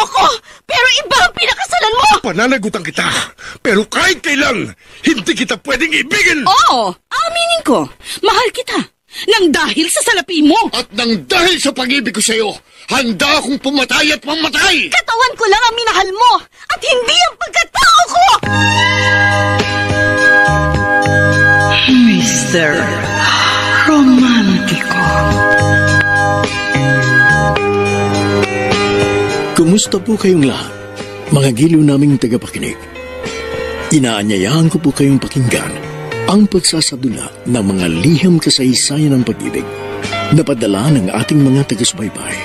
ako, pero iba ang pinakasalan mo! Pananagutan kita, pero kahit kailan, hindi kita pwedeng ibigin! Oo, aminin ko, mahal kita. Nang dahil sa salapi mo. At nang dahil sa pag-ibig ko sa'yo, handa akong pumatay at mamatay! Katawan ko lang ang minahal mo, at hindi ang pagkatao ko! Mr. Romántico. Kumusta po kayong lahat, mga giliw naming tagapakinig? Inaanyayahan ko po kayong pakinggan ang pagsasadula ng mga liham kasaysayan ng pag-ibig na padala ng ating mga taga-subaybay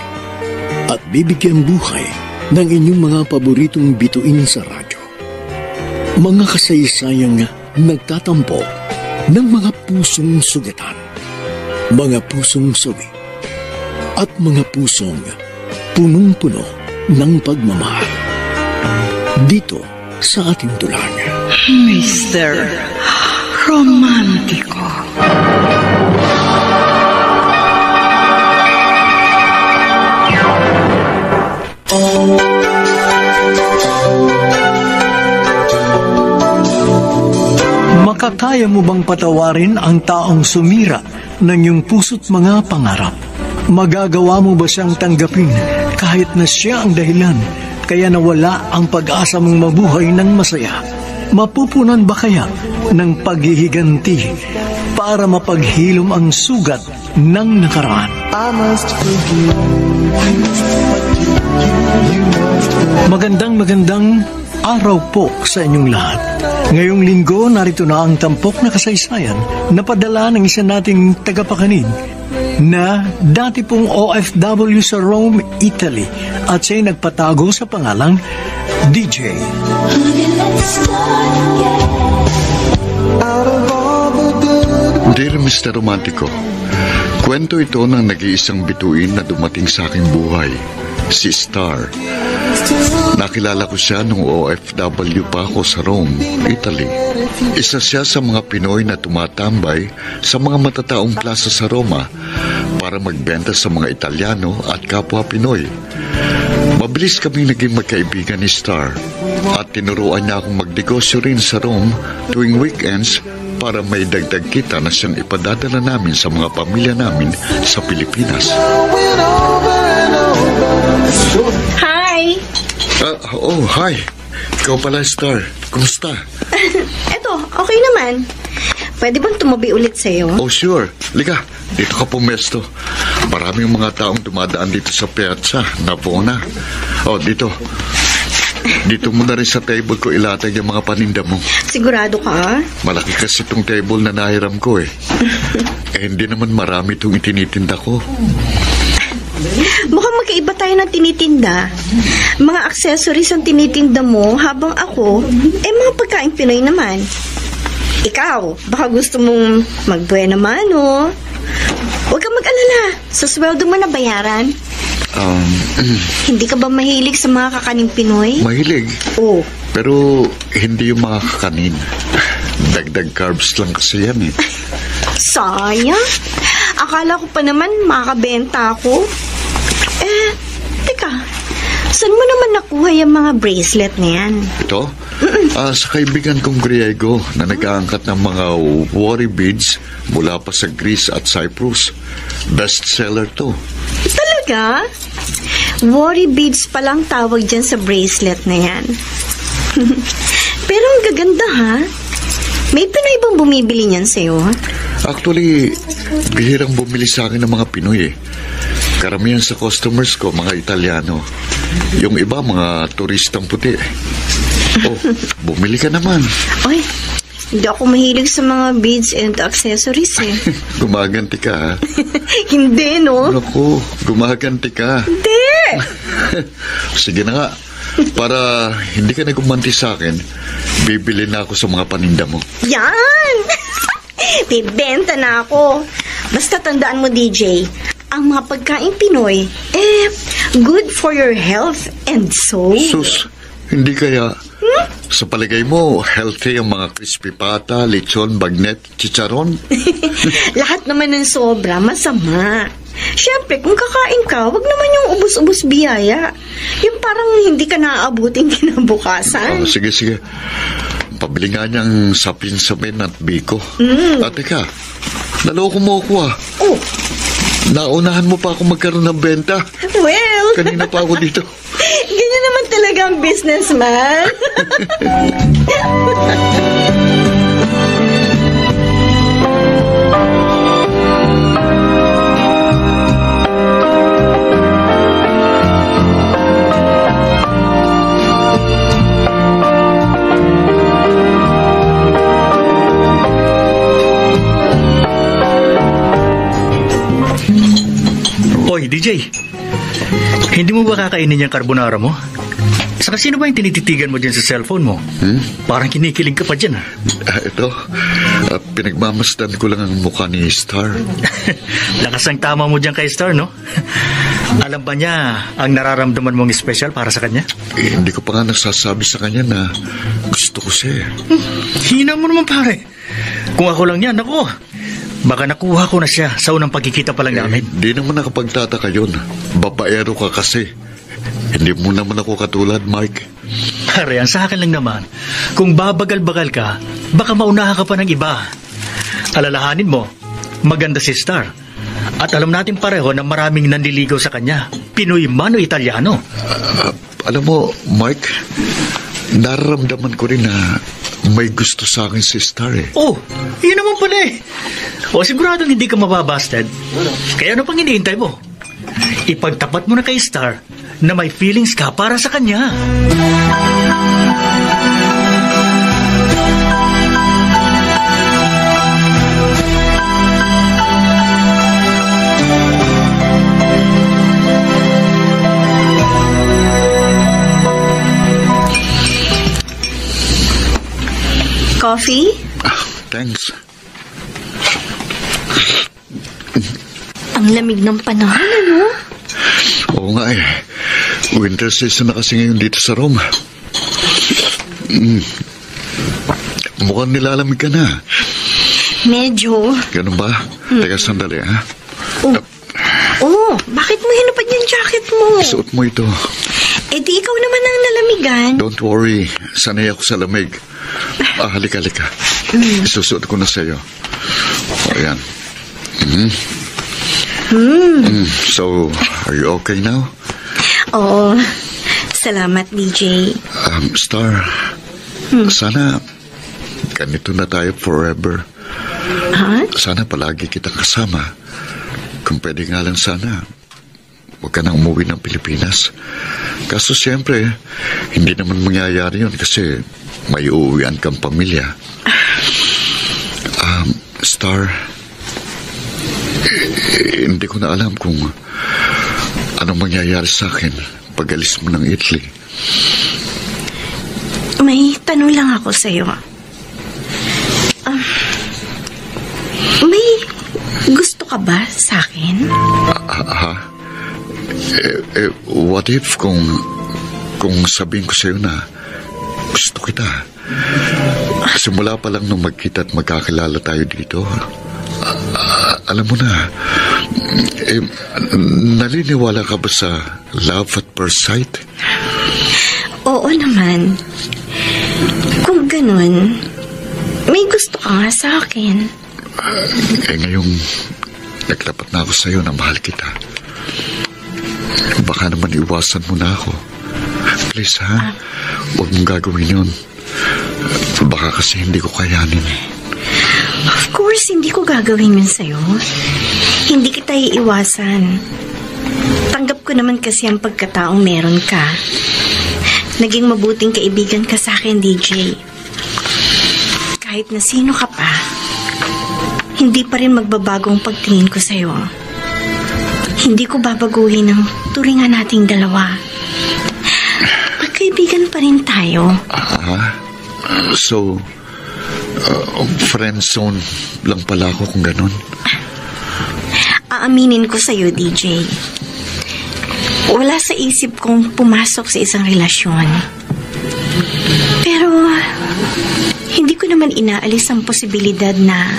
at bibigyan buhay ng inyong mga paboritong bituin sa radyo. Mga kasaysayang nagtatampo ng mga pusong sugatan, mga pusong sawi, at mga pusong punong-puno ng pagmamahal. Dito sa ating tulang. Mr. Romántico. Makakaya mo bang patawarin ang taong sumira ng iyong puso't mga pangarap? Magagawa mo ba siyang tanggapin kahit na siya ang dahilan kaya nawala ang pag-asa mong mabuhay ng masaya? Mapupunan ba kaya ng paghihiganti para mapaghilom ang sugat ng nakaraan? Magandang araw po sa inyong lahat. Ngayong linggo, narito na ang tampok na kasaysayan na padala ng isa nating tagapakinig na dati pong OFW sa Rome, Italy at siya'y nagpatago sa pangalang DJ. Dear Mr. Romantico, kwento ito ng nag-iisang bituin na dumating sa aking buhay, si Star. Nakilala ko siya nung OFW pa ako sa Rome, Italy. Isa siya sa mga Pinoy na tumatambay sa mga matataong plaza sa Roma para magbenta sa mga Italiano at kapwa Pinoy. Mabilis kaming naging magkaibigan ni Star at tinuruan niya akong magnegosyo rin sa Rome tuwing weekends para may dagdag kita na siyang ipadadala namin sa mga pamilya namin sa Pilipinas. Hi! Hi! Ikaw pala, Star. Kumusta? Eto, okay naman. Pwede bang tumabi ulit sa'yo? Oh, sure. Liga, dito ka pumesto. Maraming mga taong dumadaan dito sa piazza, Navona. Oh, dito. Dito mo na rin sa table ko ilatag yung mga paninda mo. Sigurado ka? Malaki kasi itong table na nahiram ko eh. Hindi naman marami itong itinitinda ko. Mukhang magkaiba tayo ng tinitinda. Mga accessories ang tinitinda mo, habang ako, mga pagkain Pinoy naman. Ikaw, baka gusto mong magbuena mano. Huwag kang mag-alala. Sa sweldo mo na bayaran. Hindi ka ba mahilig sa mga kakaning Pinoy? Mahilig? Oo. Pero hindi yung mga kakanin. Dagdag carbs lang kasi yan eh. Sayang. Akala ko pa naman makakabenta ako. Teka. Saan mo naman nakuha yung mga bracelet na yan? Ito? Sa kaibigan kong Griego na nag-aangkat ng mga worry beads mula pa sa Greece at Cyprus. Bestseller to. Talaga? Worry beads palang tawag dyan sa bracelet na yan. Pero ang gaganda ha. May Pinoy bang bumibili niyan sa'yo? Actually, bihirang bumili sa akin ng mga Pinoy eh. Karamihan sa customers ko, mga Italiano. Yung iba, mga turistang puti. Oh, bumili ka naman. Oy, hindi ako mahilig sa mga beads and accessories eh. Gumaganti ka ha? Hindi no? Naku, gumaganti ka. Hindi! Sige na nga. Para hindi ka na gumanti sa akin, bibili na ako sa mga paninda mo. Yan! Bibenta na ako. Basta tandaan mo, DJ, ang mga pagkain Pinoy, good for your health and soul. Sus, hindi kaya... Sa palagay mo, healthy ang mga crispy pata, lechon, bagnet, chicharon? Lahat naman ng sobra, masama. Siyempre, kung kakain ka, wag naman yung ubus-ubos biyaya. Yung parang hindi ka naaabutin kinabukasan. Sige. Pabili nga niyang sapin-sapin at biko. Teka, naloko mo ako Oh. Naunahan mo pa ako magkaroon ng benta. Well, Kanina pa ako dito. ganyan naman talaga ang businessman. Oy, DJ. Hindi mo ba kakainin yung carbonara mo? Saka sino ba yung tinititigan mo dyan sa cellphone mo? Parang kinikilig ka pa dyan, ha? Ito, pinagmamasdan ko lang ang mukha ni Star. Lakas ang tama mo dyan kay Star, no? Alam ba niya ang nararamdaman mong special para sa kanya? Hindi ko pa nga nasasabi sa kanya na gusto ko siya. Hina mo naman, pare. Kung ako lang yan, ako. Baka nakuha ko na siya sa unang pagkikita pa lang namin. Di naman nakapagtataka yun. Babaero ka kasi. Hindi mo naman ako katulad, Mike. Pare, ang sa akin lang naman, kung babagal-bagal ka, baka maunahan ka pa ng iba. Alalahanin mo, maganda si Star. At alam natin pareho na maraming nanliligaw sa kanya. Pinoy man o Italiano. Alam mo, Mike, nararamdaman ko rin na may gusto sa akin si Star eh. Oh, yun naman pala eh. O siguradong hindi ka mababasted. Kaya ano pang iniintay mo? Ipagtapat mo na kay Star na may feelings ka para sa kanya. Coffee? Thanks. Ang lamig ng panahon, ano? Oo nga eh. Winter season na kasi ngayon dito sa Rome. Mukhang nilalamig ka na. Medyo. Ganun ba? Teka, sandali ha. Bakit mo hinupad yung jacket mo? Suot mo ito. Eh di ikaw naman ang nalamigan. Don't worry. Sanay ako sa lamig. Halika. Isusuot ko na sa'yo. Ayan. So, are you okay now? Oo. Salamat, DJ. Star, sana ganito na tayo forever. Sana palagi kitang kasama. Kung pwede nga lang sana, huwag ka nang umuwi ng Pilipinas. Kaso siyempre, hindi naman mangyayari yun kasi may uuwian kang pamilya. Star, hindi ko na alam kung anong mangyayari sa akin pag alis mo ng Italy. May tanong lang ako sa'yo. May gusto ka ba sa akin? What if kung sabihin ko sa'yo na gusto kita? Simula pa lang nung magkita at magkakilala tayo dito, alam mo na, naliniwala ka ba sa love at first sight? Oo naman. Kung ganun, may gusto ka nga sa akin. Ngayong naglapat na ako sa'yo na mahal kita. Baka naman iwasan mo na ako. Please ha, huwag mong gagawin yun. Baka kasi hindi ko kayanin. Of course, hindi ko gagawin yun sa'yo. Hindi kita iiwasan. Tanggap ko naman kasi ang pagkataong meron ka. Naging mabuting kaibigan ka sa akin, DJ. Kahit na sino ka pa, hindi pa rin magbabagong pagtingin ko sa'yo. Hindi ko babaguhin ang turingan nating dalawa. Magkaibigan pa rin tayo. So, friend zone lang pala ako kung ganun. Aaminin ko sa'yo, DJ. Wala sa isip kong pumasok sa isang relasyon. Pero, hindi ko naman inaalis ang posibilidad na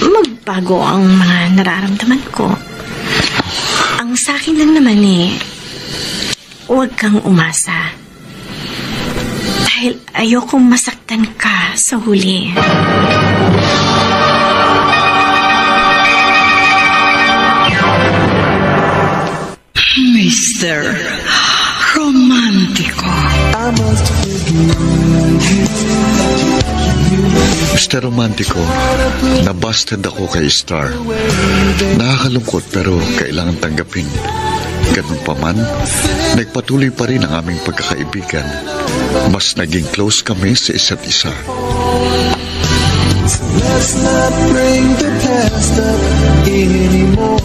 magbago ang mga nararamdaman ko. Ang sa akin lang naman huwag kang umasa. Dahil ayokong masaktan ka sa huli. Mr. Romantico. Mr. Romantico, nabasted ako kay Star. Nakakalungkot pero kailangan tanggapin. Ganun pa man, nagpatuloy pa rin ang aming pagkakaibigan. Mas naging close kami sa isa't isa. Let's not bring the past up anymore.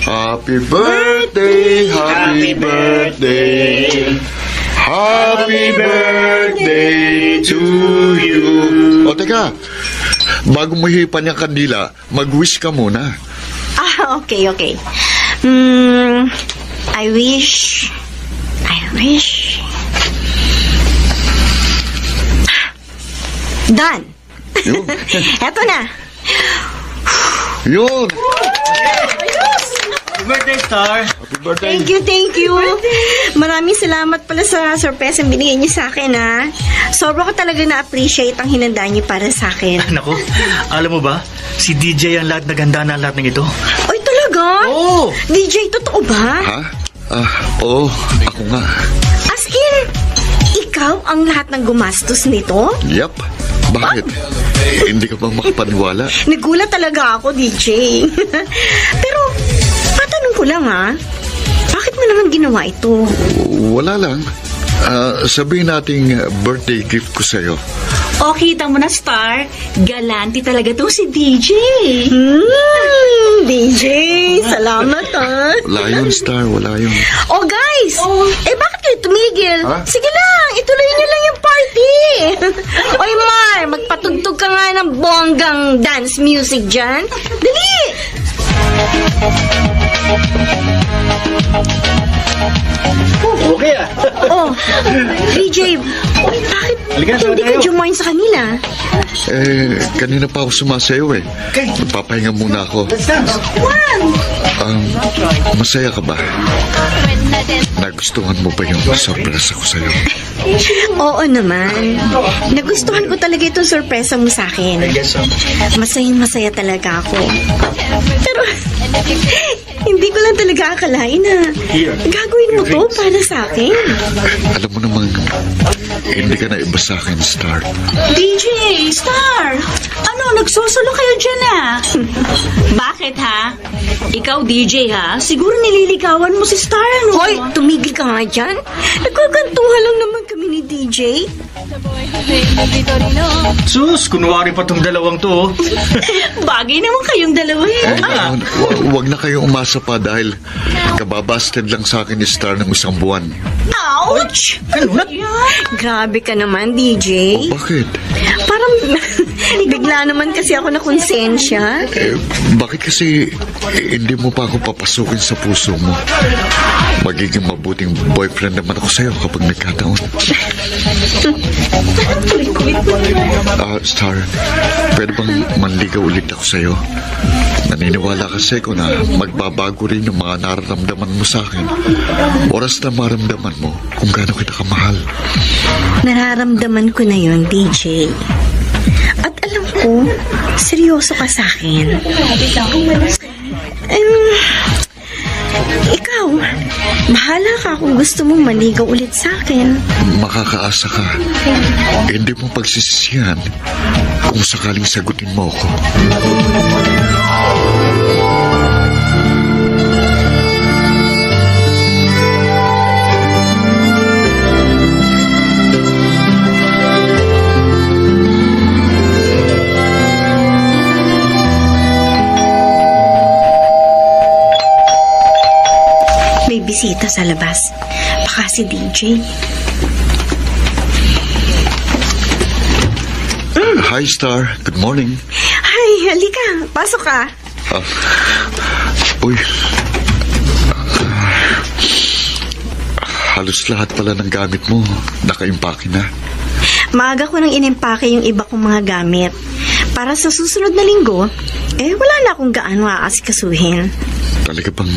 Happy birthday, happy birthday, happy birthday to you. O teka, bago mo hipan yung kandila, mag-wish ka muna. Okay. I wish. Done. Yun. Eto na. Yun. Happy birthday, Star! Happy birthday. Thank you. Maraming salamat pala sa surprise ang binigay niyo sa akin, ha. Sobra ko talaga na-appreciate ang hinanda niyo para sa akin. Naku, alam mo ba, si DJ ang lahat naganda na lahat ng ito. Ay, talaga? Oo! DJ, totoo ba? Ha? Oo, ako nga. As in, ikaw ang lahat ng gumastos nito? Yep. Bakit? Hindi ka ba makapaniwala? Nagulat talaga ako, DJ. Pero, matanong ko lang, ha? Bakit mo naman ginawa ito? Wala lang. Sabihin nating birthday gift ko sa'yo. O, kita mo na, Star. Galante talaga to si DJ. DJ, salamat, ha? Wala yun, Star. Wala yun. Oh, guys! Bakit kayo tumigil? Ha? Sige lang, ituloy niyo lang yung party. Oy, Mar, magpatugtog ka nga ng bonggang dance music dyan. Dali! Okay DJ, bakit Halika na, hindi ka tayo. jumoin sa kanila? Kanina pa ako sumasayaw eh. Magpapahinga muna ako. Masaya ka ba? Nagustuhan mo ba yung surprise ako sa'yo? Oo naman. Nagustuhan ko talaga itong sorpresa mo sa akin. Masayang-masaya talaga ako. Pero, hindi ko lang talaga akalain na gagawin mo to para sa akin. Alam mo naman, hindi ka na iba sa akin, Star. DJ, Star! Ano, nagsusulo kayo dyan, Bakit, ha? Ikaw, DJ, ha? Siguro nililigawan mo si Star, ano? Hoy, tumigil ka nga dyan. Nagkakantuhan lang naman kami ni DJ. Sus, kunwari pa tong dalawang to. Bagay naman kayong dalawa, Huwag na kayong umasa pa dahil kababasted lang sa akin ni Star ng isang buwan. Ouch! Grabe ka naman, DJ. Bakit? Parang bigla naman kasi ako na konsensya. Bakit kasi hindi mo pa ako papasukin sa puso mo? Magiging mabuting boyfriend naman ako sa'yo kapag nagkataon. Star, pwede bang manligaw ulit ako sa'yo? Naniniwala kasi ko na magbabago rin yung mga nararamdaman mo sa akin. Oras na maramdaman mo kung gaano kita kamahal. Nararamdaman ko na yon, DJ. At alam ko, seryoso ka sa akin. Ikaw, bahala ka kung gusto mong maligaw ulit sa akin. Makakaasa ka. Hindi mo pagsisisihan kung sakaling sagutin mo ako. May bisita sa labas. Baka si DJ. Hi, Star. Good morning. Hi, halika. Pasok ka. Uy. Halos lahat pala ng gamit mo nakaimpake na. Maaga ko nang inimpake yung iba kong mga gamit. Para sa susunod na linggo, wala na akong gaano aasikasuhin. Talaga bang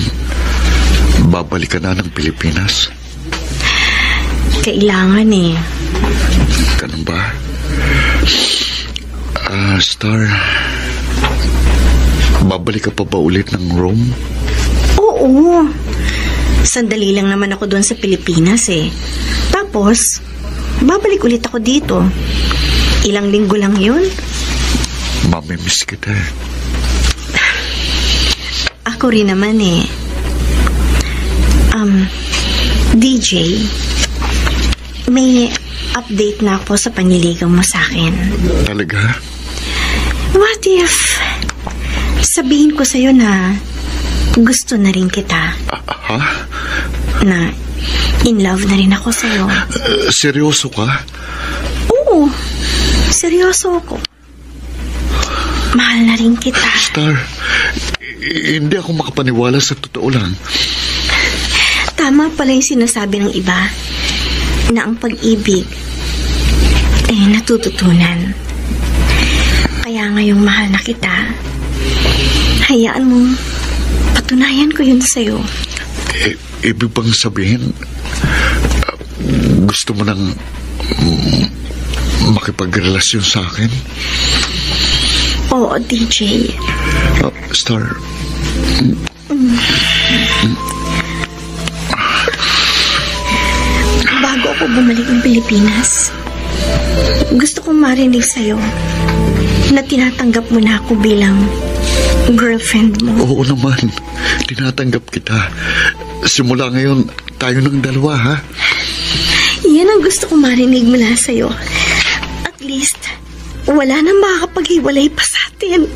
babalik ka na ng Pilipinas? Kailangan eh. Ganun ba? Star, babalik ka pa ba ulit ng Rome? Oo. Sandali lang naman ako doon sa Pilipinas eh. Tapos, babalik ulit ako dito. Ilang linggo lang yun. Mamimiss kita eh. Ako rin naman eh. DJ, may update na ako sa panliligaw mo sa akin. Talaga? What if sabihin ko sa'yo na gusto na rin kita? Ha? Na in love na rin ako sa'yo. Seryoso ka? Oo, seryoso ako. Mahal na rin kita. Star, hindi ako makapaniwala sa totoo lang. Tama pala yung sinasabi ng iba na ang pag-ibig ay natututunan. Kaya ngayong mahal na kita, hayaan mong patunayan ko yun sa'yo. Ibig bang sabihin, gusto mo nang makipagrelasyon sa akin? Oo, DJ. Star, bago ako bumalik ng Pilipinas, gusto kong marinig sa'yo na tinatanggap mo na ako bilang girlfriend mo. Oo naman, tinatanggap kita. Simula ngayon, tayo ng dalawa, ha? Yan ang gusto kong marinig mula sa'yo. At least, wala nang makakapaghiwalay pa sa atin.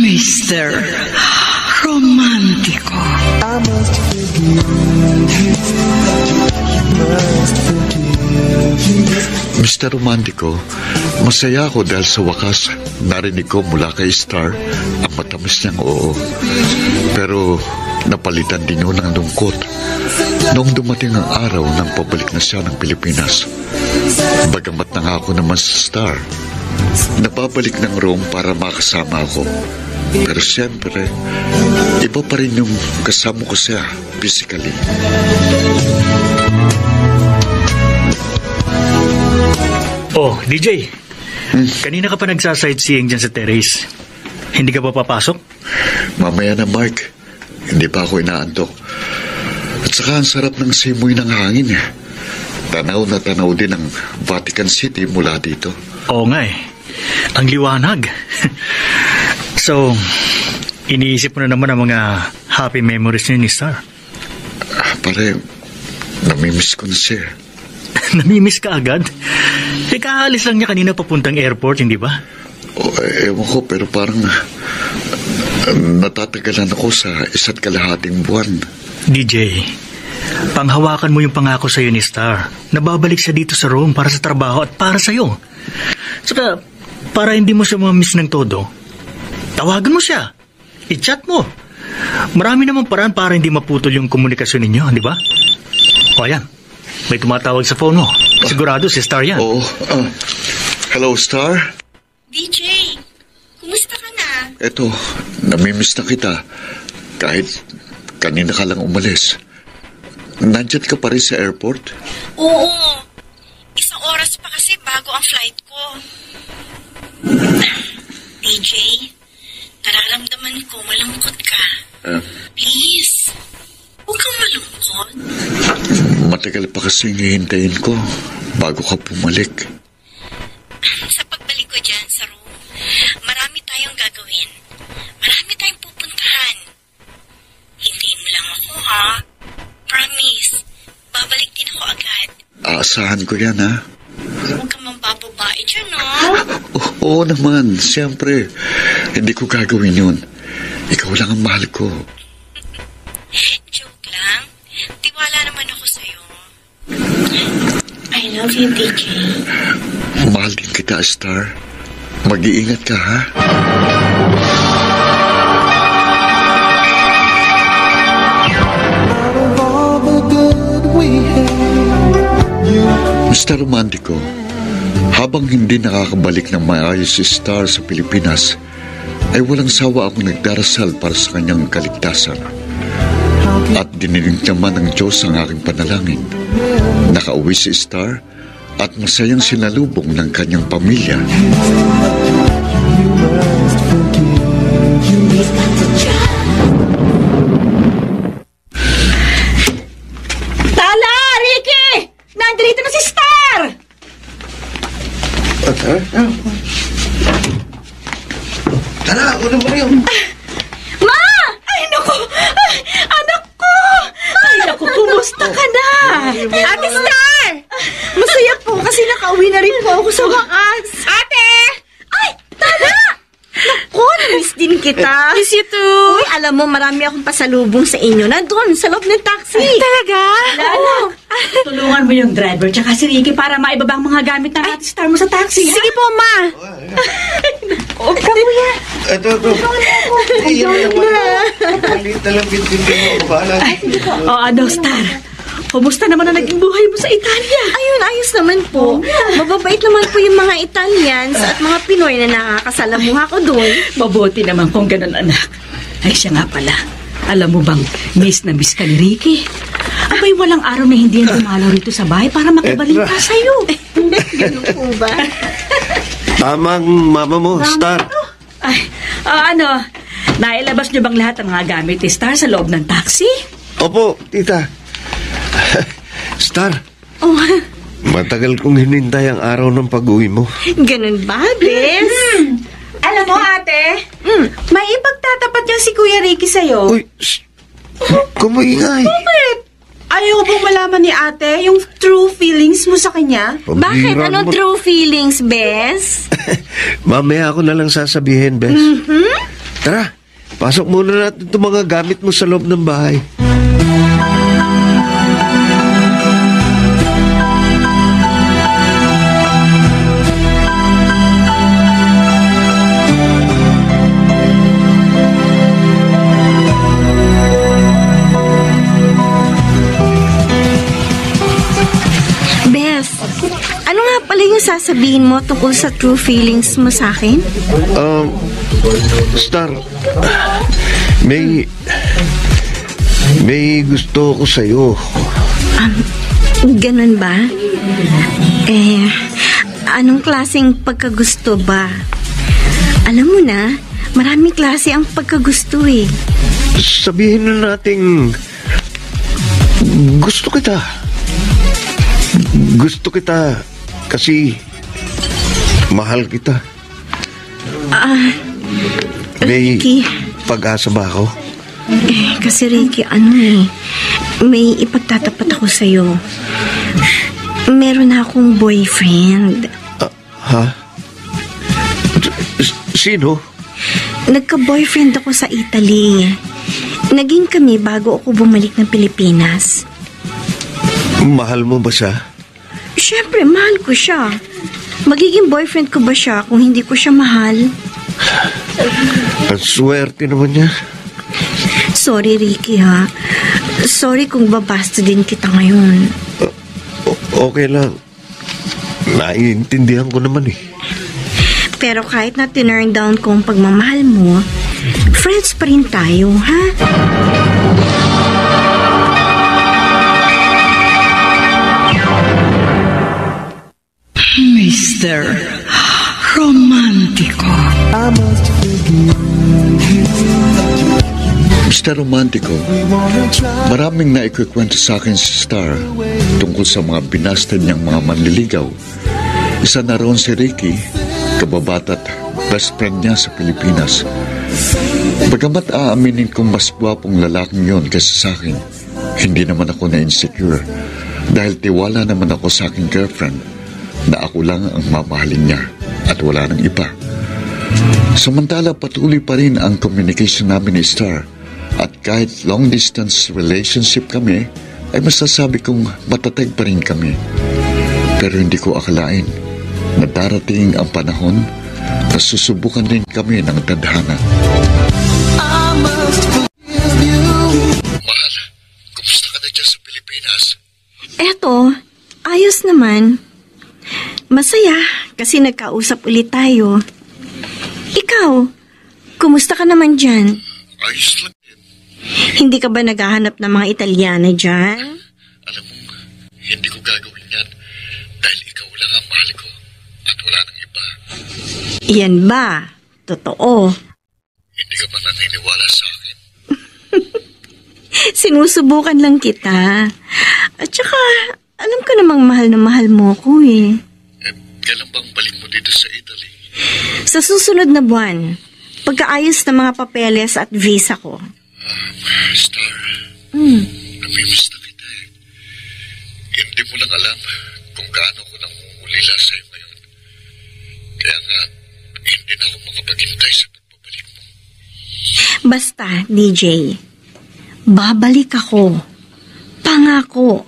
Mr. Romantico. Mr. Romantico, masaya ako dahil sa wakas narinig ko mula kay Star ang matamis niyang oo. Pero napalitan din yun ng lungkot noong dumating ang araw ng pabalik na siya ng Pilipinas. Bagamat nangako naman sa Star, napabalik ng Rome para makasama ako. Pero siyempre, iba pa rin yung kasama ko siya physically. Oh, DJ. Kanina ka pa nagsasightseeing dyan sa terrace. Hindi ka pa papasok? Mamaya na, Mark. Hindi pa ako inaantok. At saka ang sarap ng simoy ng hangin. Tanaw na tanaw din ang Vatican City mula dito. Oo nga eh. Ang liwanag. So, iniisip mo na naman ang mga happy memories niyo ni Star. Pare, namimiss ko na siya. Namimiss ka agad? Kaalis lang niya kanina papuntang airport, hindi ba? Ewan ko, pero parang natatagalan ako sa 1.5 buwan. DJ, panghawakan mo yung pangako sa'yo ni Star. Nababalik siya dito sa Rome para sa trabaho at para sa'yo. Saka, para hindi mo siya mamiss ng todo, tawagan mo siya. I-chat mo. Marami namang paraan para hindi maputol yung komunikasyon ninyo, di ba? O yan, may tumatawag sa phone mo. Sigurado si Star yan. Oo. Hello, Star? DJ, kumusta ka na? Eto, namimiss na kita. Kahit kanina ka lang umalis. Nandyan ka pa rin sa airport? Oo. 1 oras pa kasi bago ang flight ko. DJ, nararamdaman ko malungkot ka. Please, huwag kang malungkot. Matagal pa kasi hihintayin ko bago ka bumalik. Sa pagbalik ko dyan sa Rome, marami tayong gagawin. Marami tayong pupuntahan. Hindi mo lang ako, ha? Promise, babalik din ako agad. Aasahan ko yan, ha? Huwag kang mambababae dyan, no? Oo naman, siyempre. Hindi ko gagawin yun. Ikaw lang ang mahal ko. Joke lang. Tiwala naman ako sa'yo. I love you, DJ. Mahal din kita, Star. Mag-iingat ka, ha? Mr. Romantico, Habang hindi nakakabalik ng maayos si Star sa Pilipinas, ay walang sawa akong nagdarasal para sa kanyang kaligtasan. At dininig naman ng Diyos ang aking panalangin. Nakauwi si Star at masayang sinalubong ng kanyang pamilya. Tala! Ricky! Nandito na si Star! Tara, una mo yun. Ma! Ay, naku! Ay, anak ko! Ay, naku, kumusta ka na? Ate Star! Masaya po kasi nakauwi na rin po ako sa wakas. Ate! Ay, Tala! Naku, namiss din kita. Miss you too. Uy, alam mo, marami akong pasalubong sa inyo. Nandun, sa loob ng taxi. Talaga? Oo. Tulungan mo yung driver tsaka si Ricky para maibaba ang mga gamit ng Ate Star mo sa taxi. Sige po, Ma. Oh, kamuya. Ito. Iyan na. Maliit na lang bintin mo. Bahala. O, ano, Star? Kumusta naman ang naging buhay mo sa Italia? Ayun, ayos naman po. Mababait naman po yung mga Italians at mga Pinoy na nakakasalamuha ko doon. Mabuti naman kung ganun, anak. Ay, siya nga pala. Alam mo bang miss na miss ka ni Ricky? Abay, walang araw na hindi yan dumalaw rito sa bahay para makibalita sa'yo. Ganun po ba? Tamang mama mo, Star. Ay, nailabas niyo bang lahat ng mga gamit ni Star sa loob ng taxi? Opo, tita. Star, Oh, matagal kong hinintay ang araw ng pag-uwi mo. ganun ba, Bes? Alam mo, ate, may ipagtatapat niya si Kuya Ricky sa'yo. Uy, kumuingay. Bakit? Ayaw bang malaman ni ate yung true feelings mo sa kanya? Bakit? Pambihira Ano naman. true feelings, Bes? Mamaya ako na lang sasabihin, Bes. Tara, pasok muna natin itong mga gamit mo sa loob ng bahay. Bes, ano nga pala yung sasabihin mo tungkol sa true feelings mo sa akin? Star, may gusto ko sa'yo. Ganun ba? Anong klaseng pagkagusto ba? Alam mo na, maraming klase ang pagkagusto eh. Sabihin na nating gusto kita. Gusto kita kasi mahal kita. May Ricky. pag-asa ba ako? Kasi Ricky, may ipagtatapat ako sa'yo. Meron na akong boyfriend. Ha? Sino? Nagka-boyfriend ako sa Italy. Naging kami bago ako bumalik ng Pilipinas. Mahal mo ba siya? Siyempre, mahal ko siya. Magiging boyfriend ko ba siya kung hindi ko siya mahal? Ang swerte naman niya. Sorry, Ricky, ha? Sorry kung babasta din kita ngayon. Okay lang. Naiintindihan ko naman eh. Pero kahit na tinurn down ko ang pagmamahal mo, friends pa rin tayo, ha? Mr. Romantico. Mr. Romantico, maraming naikukwento sa akin si Star tungkol sa mga binastad niyang mga manliligaw. Isa na roon si Ricky, kababata at best friend niya sa Pilipinas. Bagamat aaminin kong mas gwapong lalaking yon kaysa sa akin, hindi naman ako na-insecure dahil tiwala naman ako sa aking girlfriend na ako lang ang mamahalin niya at wala nang iba. Samantala patuloy pa rin ang communication namin ni Star at kahit long distance relationship kami ay masasabi kong matatag pa rin kami. Pero hindi ko akalain na darating ang panahon na susubukan din kami ng tadhana. Mahal, kumusta ka na dyan sa Pilipinas? Eto, ayos naman. Masaya kasi nagkausap ulit tayo. Ikaw, kumusta ka naman dyan? Ayos lang din. Hindi ka ba naghahanap ng mga Italyana dyan? Alam mo, hindi ko gagawin yan dahil ikaw lang ang mahal ko at wala nang iba. Yan ba? Totoo. Hindi ka ba naniniwala sa akin? Sinusubukan lang kita. At saka, alam ko namang mahal na mahal mo ko eh. Kailan bang balik mo dito sa Italy? Sa susunod na buwan, pagkaayos ng mga papeles at visa ko. Star, namimiss na kita eh. Hindi mo lang alam kung gaano ko nangungulila sa'yo ngayon. Kaya nga, hindi na ako makapaghintay sa pagbabalik mo. Basta, DJ, babalik ako. Pangako.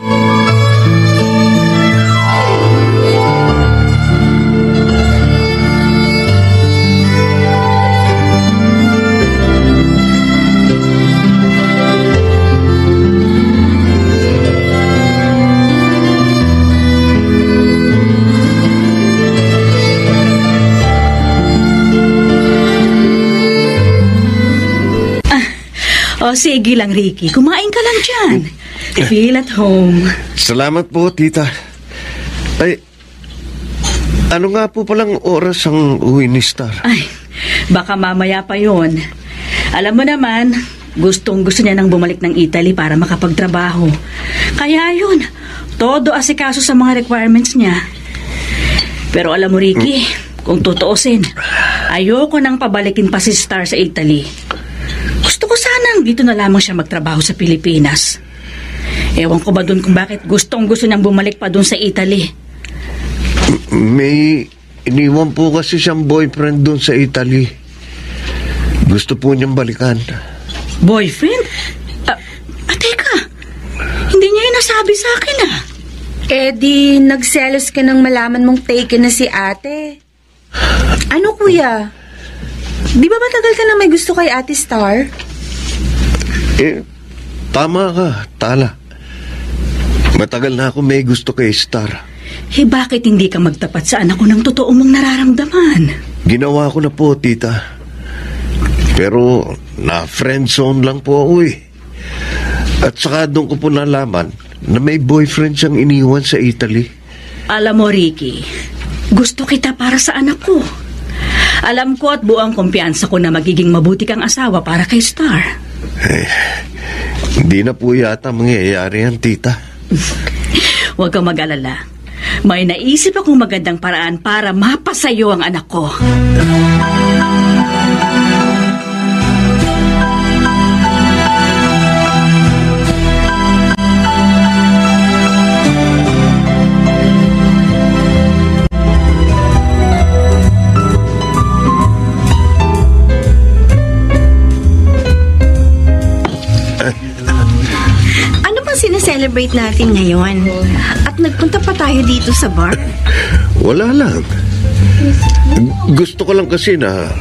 O sige lang, Ricky. Kumain ka lang dyan. Feel at home. Salamat po, tita. Ay, ano nga po palang oras ang uwi ni Star? Ay, baka mamaya pa yon. Alam mo naman, gustong-gusto niya nang bumalik ng Italy para makapagtrabaho. Kaya yun, todo asikaso sa mga requirements niya. Pero alam mo, Ricky, kung tutuusin, ayoko nang pabalikin pa si Star sa Italy. Gusto ko sanang dito na lamang siya magtrabaho sa Pilipinas. Ewan ko ba dun kung bakit gustong-gusto niyang bumalik pa dun sa Italy. May iniwan po kasi siyang boyfriend dun sa Italy. Gusto po niyang balikan. Boyfriend? Teka, hindi niya yung nasabi sa akin ah. Eh di, nagselos ka nang malaman mong taken na si ate. Ano kuya? Di ba matagal ka na may gusto kay Ate Star? Tama ka, Tala. Matagal na ako may gusto kay Star. Bakit hindi ka magtapat sa anak ko ng totoo mong nararamdaman? Ginawa ko na po, tita. Pero na-friendzone lang po ako eh. At saka doon ko po nalaman na may boyfriend siyang iniwan sa Italy. Alam mo, Ricky, gusto kita para sa anak ko. Alam ko at buong kumpiyansa ko na magiging mabuti kang asawa para kay Star. Hindi na po yata mangyayari yan, tita. Huwag kang mag-alala. May naisip akong magandang paraan para mapasayo ang anak ko. Celebrate natin ngayon. At nagpunta pa tayo dito sa bar. Wala lang. Gusto ko lang kasi na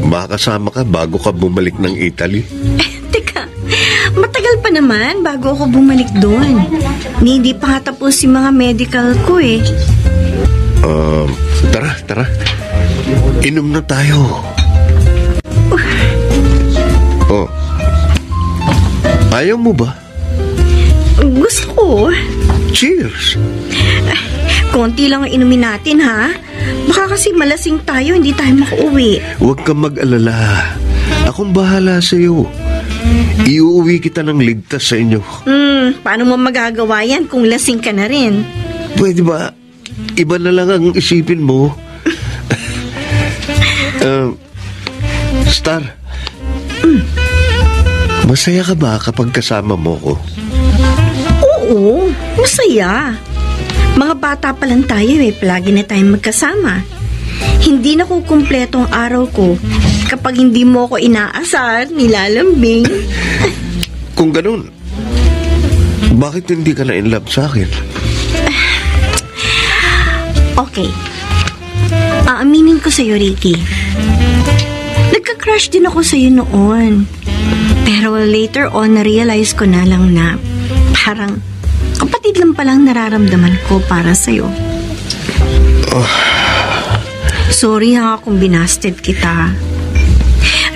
makasama ka bago ka bumalik ng Italy. Teka, matagal pa naman bago ako bumalik doon. Hindi pa nga tapos yung mga medical ko eh. Tara. Inom na tayo. Ayaw mo ba? Gusto ko. Cheers. Konti lang ang inumin natin, ha? Baka kasi malasing tayo, hindi tayo makauwi. Huwag kang mag-alala. Akong bahala sa'yo. Iuwi kita ng ligtas sa inyo. Paano mo magagawa yan kung lasing ka na rin? Pwede ba? Iba na lang ang isipin mo. Star. Masaya ka ba kapag kasama mo ko? Oo, masaya. Mga bata pa lang tayo eh, palagi na tayong magkasama. Hindi na kukumpleto ang araw ko kapag hindi mo ko inaasar, nilalambing. Kung ganun, bakit hindi ka na in love sa akin? Okay. Aaminin ko sa'yo, Ricky. Nagka-crush din ako sa'yo noon. Pero later on, na-realize ko na lang na parang kapatid lang palang nararamdaman ko para sa'yo. Sorry ha kung binasted kita.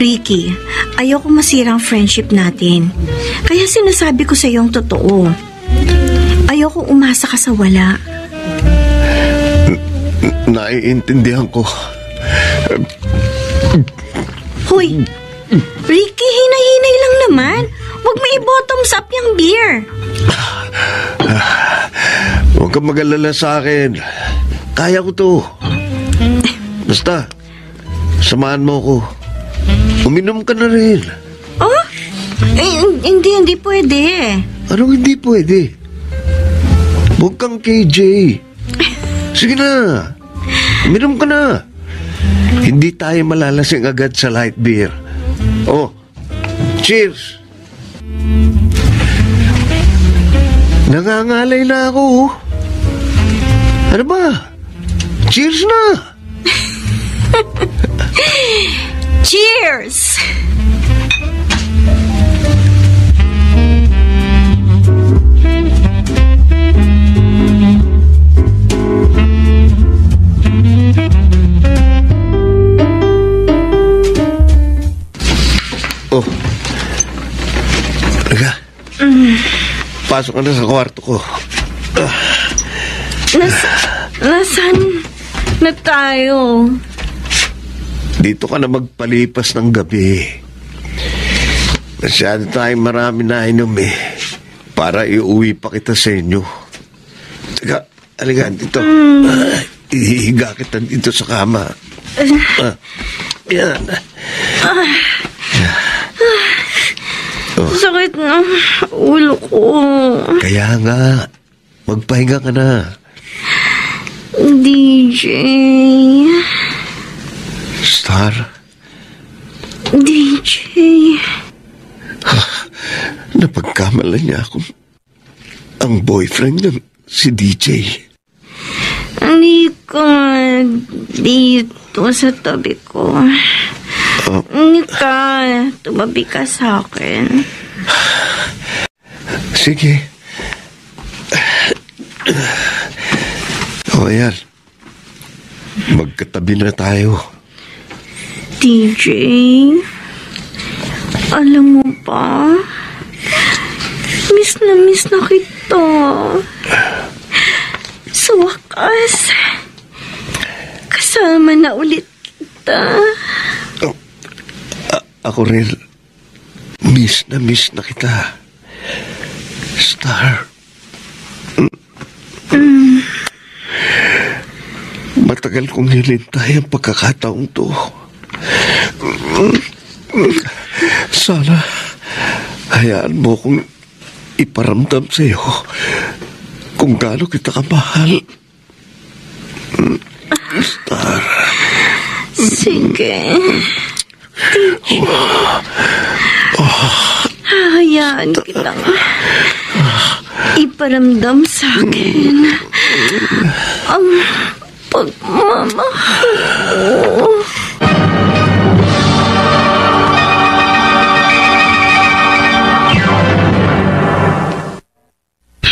Ricky, ayoko masira ang friendship natin. Kaya sinasabi ko sa iyo ang totoo. Ayoko umasa ka sa wala. Naiintindihan ko. Hoy, Ricky, hinay-hinay lang naman. Huwag mo i-bottoms up yung beer. Huwag kang mag-alala sa akin. Kaya ko to. Basta, samahan mo ko. Uminom ka na rin. Oh? Hindi pwede. Anong hindi pwede? Huwag kang KJ. Sige na. Uminom ka na. Hindi tayo malalasing agad sa light beer. Oh, cheers. Nangangalay na ako. Ano ba? Cheers na. Cheers! Oh. Teka. Pasok ka na sa kwarto ko. Nasaan na tayo? Dito ka na magpalipas ng gabi. Masyado tayong marami na inom para iuwi pa kita sa inyo. Teka, halika dito. Ihihiga kita dito sa kama. Yan. Sakit ng ulo ko. Kaya nga, magpahinga ka na. DJ. Star? DJ. Napagkamala niya akong ang boyfriend niya, si DJ. Halika dito sa tabi ko. Halika, tumabi ka sa akin. Sige. O yan. Magkatabi na tayo. DJ, alam mo ba? Miss na kita. Sa wakas, kasama na ulit kita. Ako rin, miss na kita. Star. Matagal kong hinintay ang pagkakataong to. Sana hayaan mo kong iparamdam sa iyo kung gaano kita kamahal. Star. Sige. Hahayaan kitang iparamdam sa akin ang pagmamahal mo.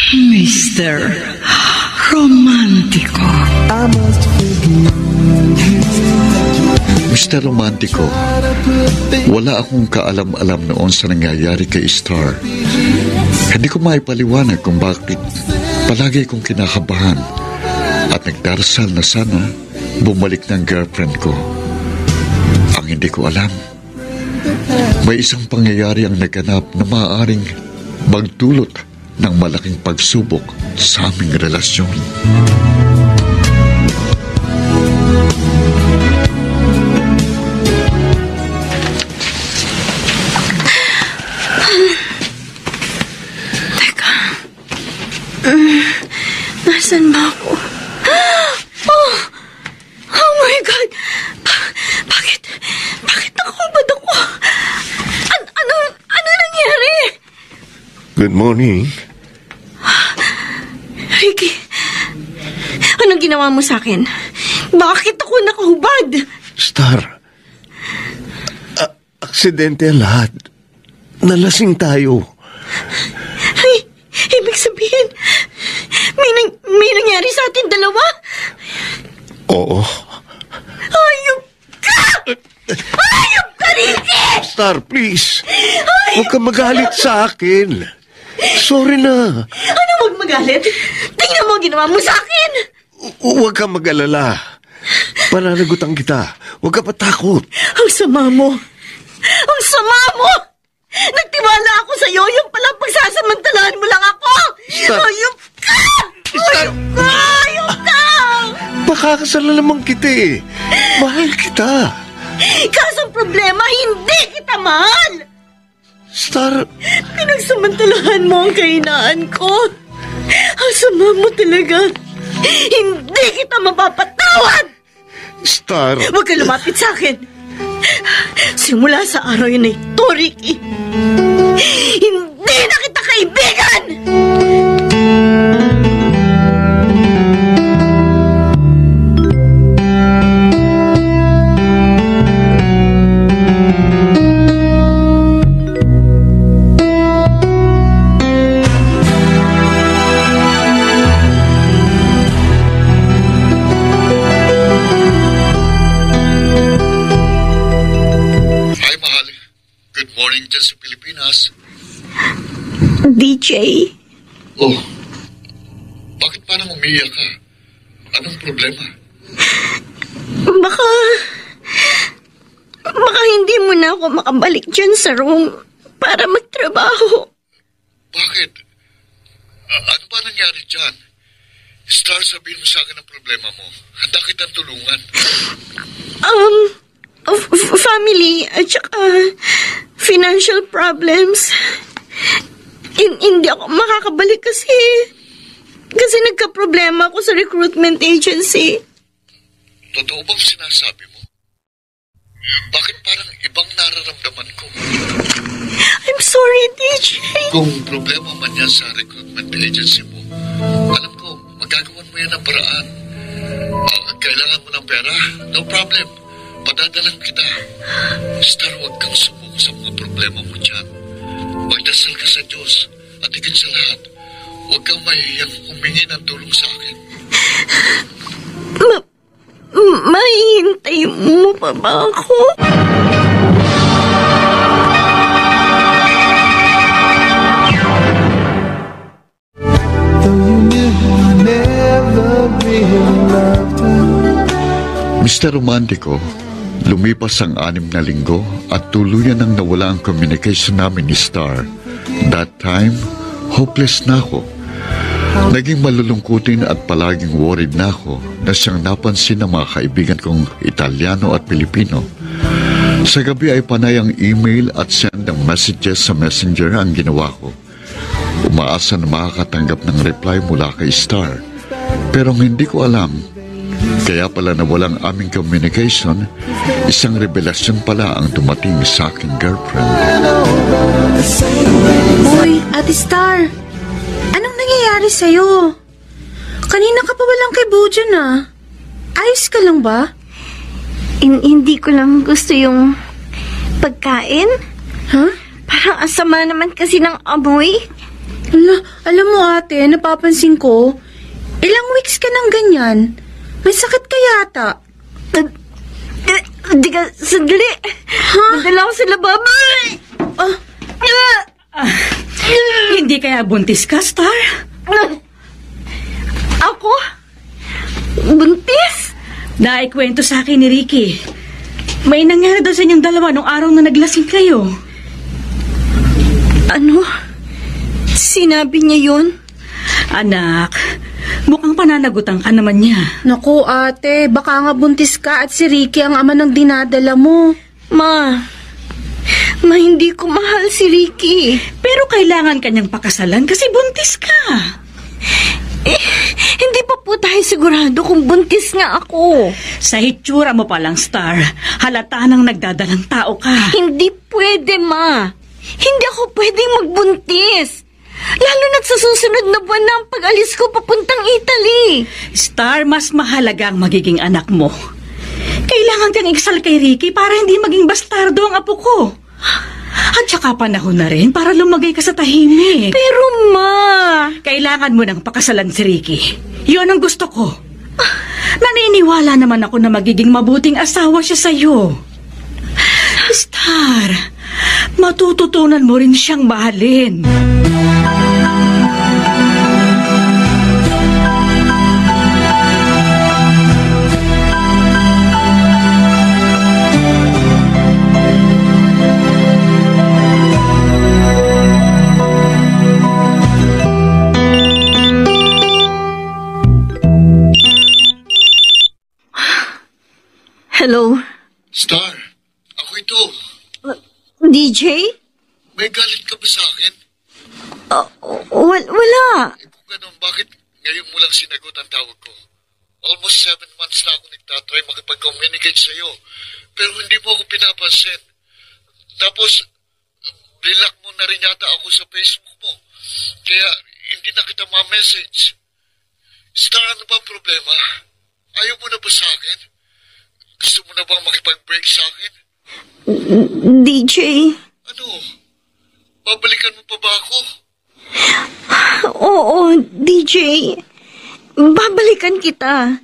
Mr. Romantico. Mr. Romantico, wala akong kaalam-alam noon sa nangyayari kay Star. Hindi ko maipaliwanag kung bakit palagi kong kinakabahan at nagdarasal na sana bumalik ng girlfriend ko. Ang hindi ko alam, may isang pangyayari ang naganap na maaaring magdulot ng malaking pagsubok sa aming relasyon. Teka. Nasaan ba ako? Oh my God! Bakit nakahubad ako? Ano nangyari? Good morning. Ricky, anong ginawa mo sa akin? Bakit ako nakahubad? Star, aksidente ang lahat. Nalasing tayo. Ay, ibig sabihin, may nangyari sa atin dalawa? Oo. Hayop ka! Hayop ka, Ricky! Star, please. Huwag ka magalit sa akin. Sorry na. Ano wag magalit? Tingnan mo ang ginawa mo sa akin! Huwag ka mag-alala. Pananagutan kita. Huwag ka patakot. Ang sama mo! Ang sama mo! Nagtiwala ako sa'yo, yung palang pagsasamantalahan mo lang ako! Stop. Hayop ka! Hayop ka! Hayop ka! Pakakasala naman kita eh. Mahal kita. Kaso ang problema, hindi kita mahal! Star, Pinagsamantalahan mo ang kahinaan ko. Ang sama mo talaga. Hindi kita mapapatawad! Star. Huwag ka lumapit sa akin. Simula sa araw yun na ito, Ricky, hindi na kita kaibigan! Hi, mahal. Good morning dyan sa Pilipinas. DJ, Oh, bakit parang umiiyak ka? Anong problema? baka hindi mo na ako makabalik dyan sa room para magtrabaho. Bakit? Ano ba nangyari dyan? Star, sabihin mo sa akin ang problema mo. Handa kitang tulungan. Family at saka financial problems. Hindi ako makakabalik kasi nagka-problema ako sa recruitment agency. Totoo bang sinasabi mo? Bakit parang ibang nararamdaman ko? I'm sorry, DJ. Kung problema man yan sa recruitment agency mo, alam ko, magagawan mo yan ang paraan. Kailangan mo ng pera? No problem. Padadalan kita. Star, huwag kang sumuko sa mga problema mo dyan. Magdasal ka sa Diyos. At higit sa lahat, huwag kang mahihiyang humingi ng tulong sa akin. Mahihintay mo pa ba ako? Mr. Romantico, lumipas ang 6 na linggo at tuluyan nang nawala ang communication namin ni Star. That time, hopeless na ako. Naging malulungkutin at palaging worried na ako na siyang napansin ng mga kaibigan kong Italiano at Pilipino. Sa gabi ay panay ang email at send ng messages sa messenger ang ginawa ko. Umaasa na makakatanggap ng reply mula kay Star. Pero hindi ko alam, kaya pala nawalang aming communication, isang revelasyon pala ang dumating sa aking girlfriend. Uy, Ate Star, anong nangyayari sa'yo? Kanina ka pa walang kibo dyan ah. Ayos ka lang ba? Hindi ko lang gusto yung pagkain. Huh? Parang asama naman kasi ng amoy. Alam mo ate, napapansin ko, ilang weeks ka nang ganyan. May sakit ka yata. Di ka, sandali. Madala ako sa lababo. Hindi kaya buntis ka, Star? Ako? Buntis? Naikwento sa akin ni Ricky. May nangyari daw sa inyong dalawa nung araw na naglasing kayo. Ano? Sinabi niya yun? Anak, mukhang pananagutan ka naman niya. Naku ate, baka nga buntis ka at si Ricky ang ama ng dinadala mo. Ma, hindi ko mahal si Ricky. Pero kailangan kanyang pakasalan kasi buntis ka. Hindi pa po tayo sigurado kung buntis nga ako. Sa hitsura mo palang, Star, halata nang nagdadalang tao ka. Hindi pwede, Ma. Hindi ako pwedeng magbuntis. Lalo na't sa susunod na buwan na ang pag-alis ko papuntang Italy. Star, mas mahalaga ang magiging anak mo. Kailangan kang iksal kay Ricky para hindi maging bastardo ang apo ko. At saka panahon na rin para lumagay ka sa tahimik. Pero Ma... Kailangan mo nang pakasalan si Ricky. Yun ang gusto ko. Naniniwala naman ako na magiging mabuting asawa siya sa'yo. Star, matututunan mo rin siyang mahalin. Hello? Star, ako ito. DJ? May galit ka ba sa akin? Wala. Kung ganun, bakit ngayon mo lang sinagot ang tawag ko? Almost 7 months na ako nagtatry makipag-communicate sa'yo. Pero hindi mo ako pinapansin. Tapos, block mo na rin yata ako sa Facebook mo. Kaya, hindi na kita ma-message. Star, ano ba ang problema? Ayaw mo na ba sa akin? Gusto mo na bang makipag-break sa akin? DJ? Ano? Babalikan mo pa ba ako? Oo, DJ. Babalikan kita.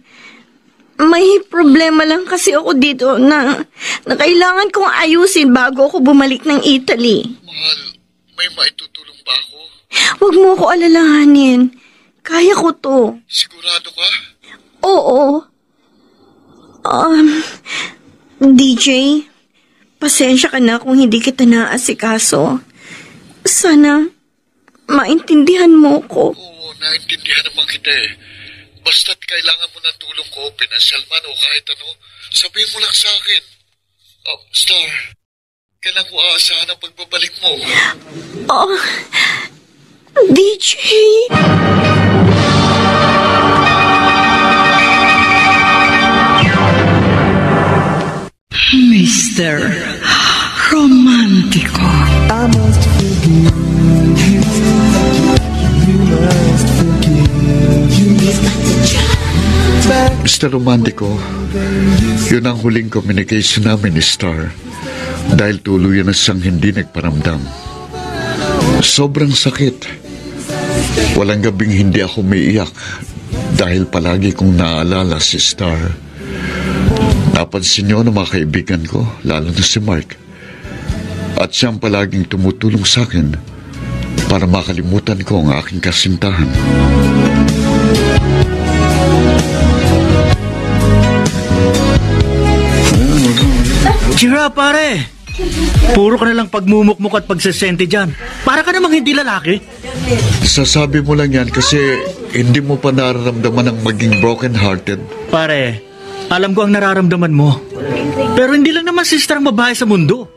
May problema lang kasi ako dito na kailangan kong ayusin bago ako bumalik ng Italy. Mahal, may maitutulong ba ako? Huwag mo ako alalahanin. Kaya ko to. Sigurado ka? Oo. DJ, pasensya ka na kung hindi kita naasikaso. Sana maintindihan mo ko. Oo, naintindihan naman kita eh. Basta't kailangan mo ng tulong ko, pinansyal man o kahit ano, sabihin mo lang sa akin. Star, kailan ko aasahan ang pagbabalik mo? DJ... Mr. Romantico. Mr. Romantico, yun ang huling communication namin ni Star dahil tuluyan na siyang hindi nagparamdam. Sobrang sakit. Walang gabing hindi ako umiiyak dahil palagi kong naaalala si Star. Napansin niyo ng mga kaibigan ko, lalo na si Mark. At siyang palaging tumutulong sa akin para makalimutan ko ang aking kasintahan. Tira, pare! Puro ka nalang pagmumukmuk at pagsesente dyan. Para ka namang hindi lalaki. Sasabi mo lang yan kasi hindi mo pa nararamdaman ang maging broken-hearted. Pare, alam ko ang nararamdaman mo. Pero hindi lang naman sister ang babae sa mundo.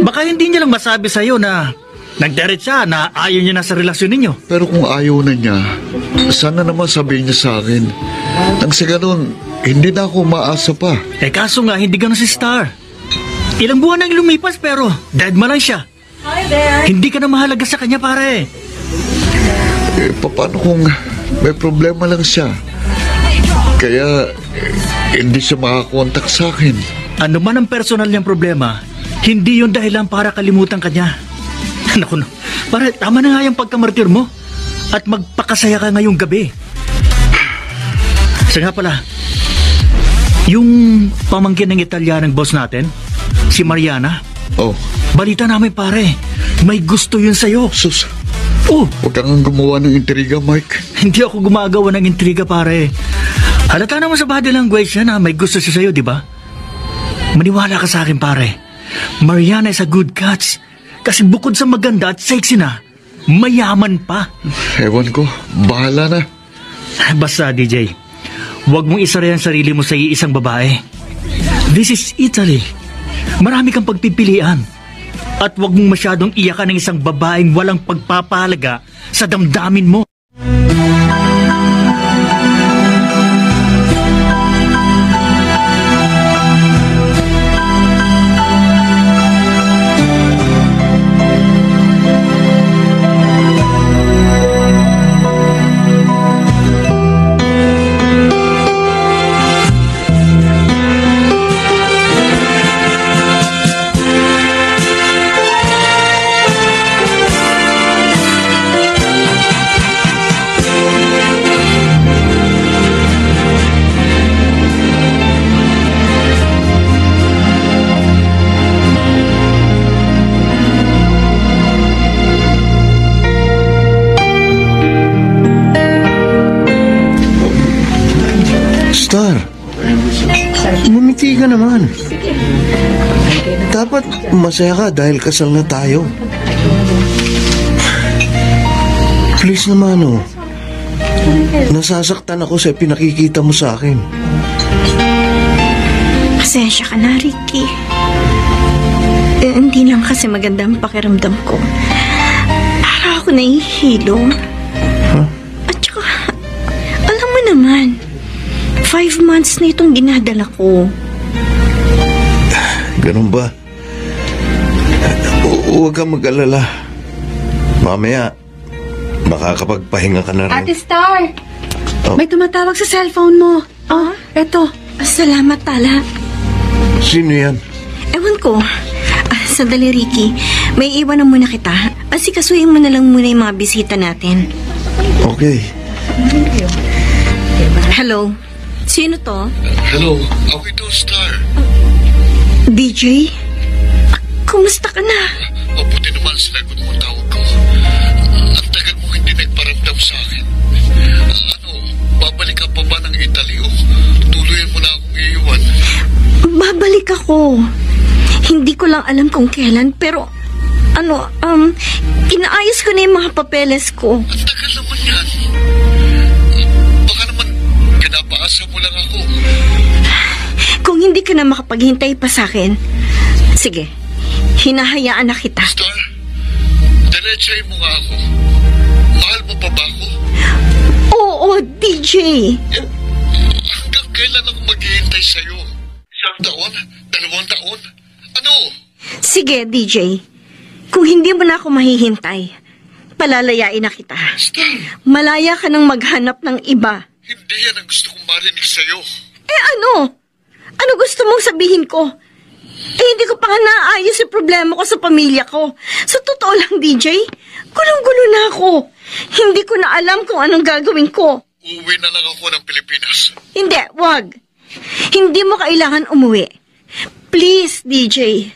Baka hindi niya lang masabi sa'yo na nagderet siya na ayaw niya na sa relasyon ninyo. Pero kung ayaw na niya, sana naman sabihin niya sa akin. Nang sa ganun, hindi na ako maasa pa. Kaso nga, hindi ganun si Star. Ilang buwan nang lumipas pero dead ma lang siya. Hindi ka na mahalaga sa kanya, pare. Paano kung may problema lang siya? Kaya hindi siya makakontak sa akin. Ano man ang personal niyang problema, hindi yun dahilan para kalimutan ka niya. Naku, pare, tama na nga yung pagkamartir mo. At magpakasaya ka ngayong gabi. Sa nga pala, yung pamangkin ng Italianang boss natin, si Mariana. Oh. Balita namin, pare, may gusto yun sa'yo. Sus, Oh, huwag kang gumawa ng intriga, Mike. hindi ako gumagawa ng intriga, pare. Halata naman sa body language niya na may gusto siya sa'yo, di ba? Maniwala ka sa akin, pare. Mariana is a good catch. Kasi bukod sa maganda at sexy na, mayaman pa. Ewan ko, bahala na. Basta, DJ, huwag mong isara ang sarili mo sa iisang babae. This is Italy. Marami kang pagpipilian. At huwag mong masyadong iyakan ng isang babaeng walang pagpapahalaga sa damdamin mo. ka naman. Dapat masaya ka dahil kasal na tayo. Please naman, oh. Nasasaktan ako sa pinakikita mo sa akin. Pasensya ka na, Ricky. Hindi lang kasi maganda ang pakiramdam ko. Para ako nahihilo. Huh? At saka, alam mo naman, 5 months na itong ginadala ko. Ganun ba? Huwag kang mag-alala. Mamaya, makakapagpahinga ka na rin. Ate Star! Oh. May tumatawag sa cellphone mo. Oh, eto. Salamat, Tala. Sino yan? Ewan ko. Sandali, Ricky. May iwanan muna kita. Asikasuhin mo na lang muna yung mga bisita natin. Okay. Hello? Sino to? Hello, ako ito, Star. DJ? Kumusta ka na? Mabuti naman sinagot mo ang tawag ko. Ang tagal mo hindi nagparamdam sa akin. Babalik ka pa ba ng Italy o tuluyan mo na akong iiwan? Babalik ako. Hindi ko lang alam kung kailan, pero inaayos ko na yung mga papeles ko. Ang tagal naman yan. Baka naman pinapaasa mo lang ako. Kung hindi ka na makapaghintay pa sa akin, sige, hinahayaan na kita. Star, diretsay mo nga ako. Mahal mo pa ba ako? Oo, DJ. Hanggang kailan ako maghihintay sa'yo? 1 taon? 2 taon? Ano? Sige, DJ. Kung hindi mo na ako mahihintay, palalayain na kita. Star, Malaya ka nang maghanap ng iba. hindi yan ang gusto kong marinig sa'yo. Ano? Ano gusto mong sabihin ko? Hindi ko pa nga naayos yung problema ko sa pamilya ko. Sa totoo lang, DJ, gulong-gulo na ako. Hindi ko na alam kung anong gagawin ko. Uuwi na lang ako ng Pilipinas. Hindi, wag. Hindi mo kailangan umuwi. Please, DJ.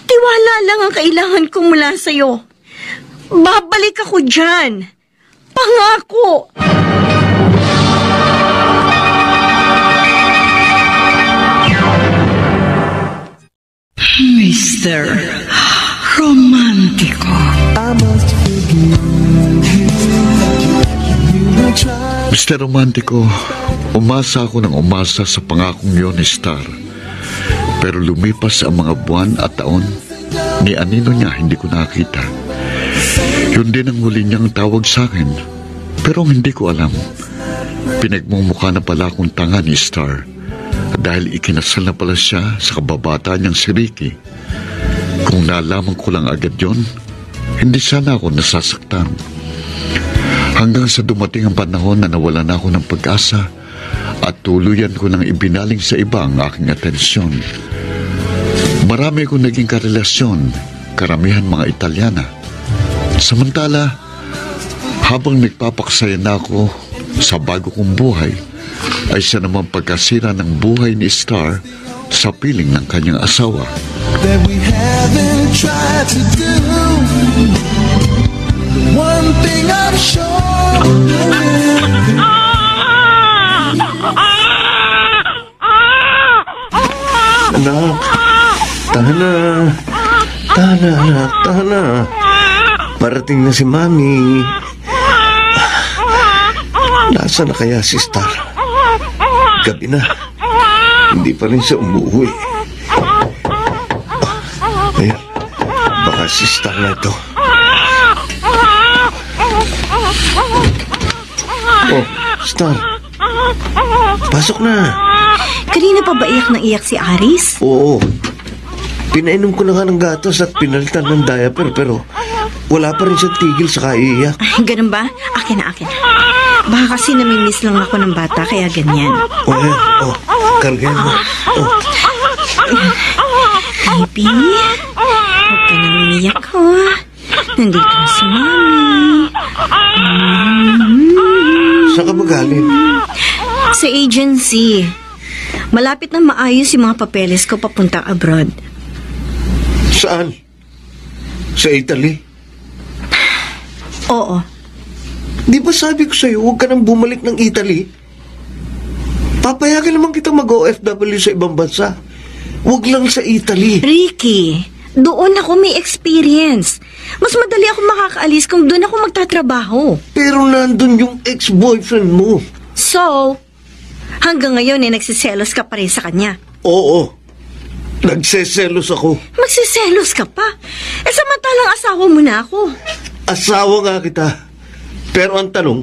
Tiwala lang ang kailangan ko mula sa'yo. Babalik ako dyan. Pangako. Mr. Romantico. Mr. Romantico, umasa ako ng umasa sa pangakong yun ni Star. Pero lumipas ang mga buwan at taon, ni anino niya hindi ko nakita. Yun din ang huli niyang tawag sa akin, pero hindi ko alam. Pinagmumukha na pala akong tanga ni Star dahil ikinasal na pala siya sa kababata niyang si Ricky. Kung nalaman ko lang agad yon, hindi sana ako nasasaktan. Hanggang sa dumating ang panahon na nawala na ako ng pag-asa at tuluyan ko nang ibinaling sa iba ang aking atensyon. Marami akong naging karelasyon, karamihan mga Italyana. Samantala, habang nagpapaksaya na ako sa bago kong buhay, ay siya naman pagkasira ng buhay ni Star sa piling ng kanyang asawa. That we haven't tried to do. One thing I'm sure. Anak, tahan na. Parating na si Mami. Nasaan na kaya si Star? Gabi na. Hindi pa rin siya umuwi. Ayan, baka si Star na ito. Oh, Star. Pasok na. Kanina pa ba iyak na iyak si Aris? Oo. Pinainom ko na nga ng gatas at pinalitan ng diaper pero wala pa rin siyang tigil sa kaiiyak. Ay, ganun ba? Akin na. Baka kasi namimiss lang ako ng bata kaya ganyan. O, ayan. O, kargayan mo. O. Baby, huwag ka nang umiyak ko. Nandito na si Mami. Saan ka magaling? Sa agency. Malapit na maayos yung mga papeles ko papuntang abroad. Saan? Sa Italy? Oo. Di ba sabi ko sa'yo, huwag ka nang bumalik ng Italy? Papayagan naman kita mag-OFW sa ibang bansa. Huwag lang sa Italy. Ricky, doon ako may experience. Mas madali ako makakaalis kung doon ako magtatrabaho. Pero nandun yung ex-boyfriend mo. So, hanggang ngayon nagsiselos ka pa rin sa kanya. Oo. Nagseselos ako. Magsiselos ka pa? Samantalang asawa mo na ako. Asawa nga kita. Pero ang tanong,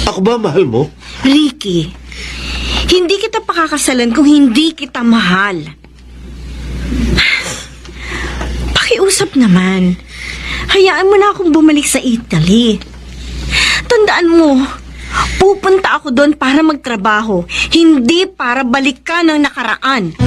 ako ba mahal mo? Ricky, hindi kita pakakasalan kung hindi kita mahal. Pakiusap naman. Hayaan mo na akong bumalik sa Italy. Tandaan mo, pupunta ako doon para magtrabaho, hindi para balikan ang nakaraan.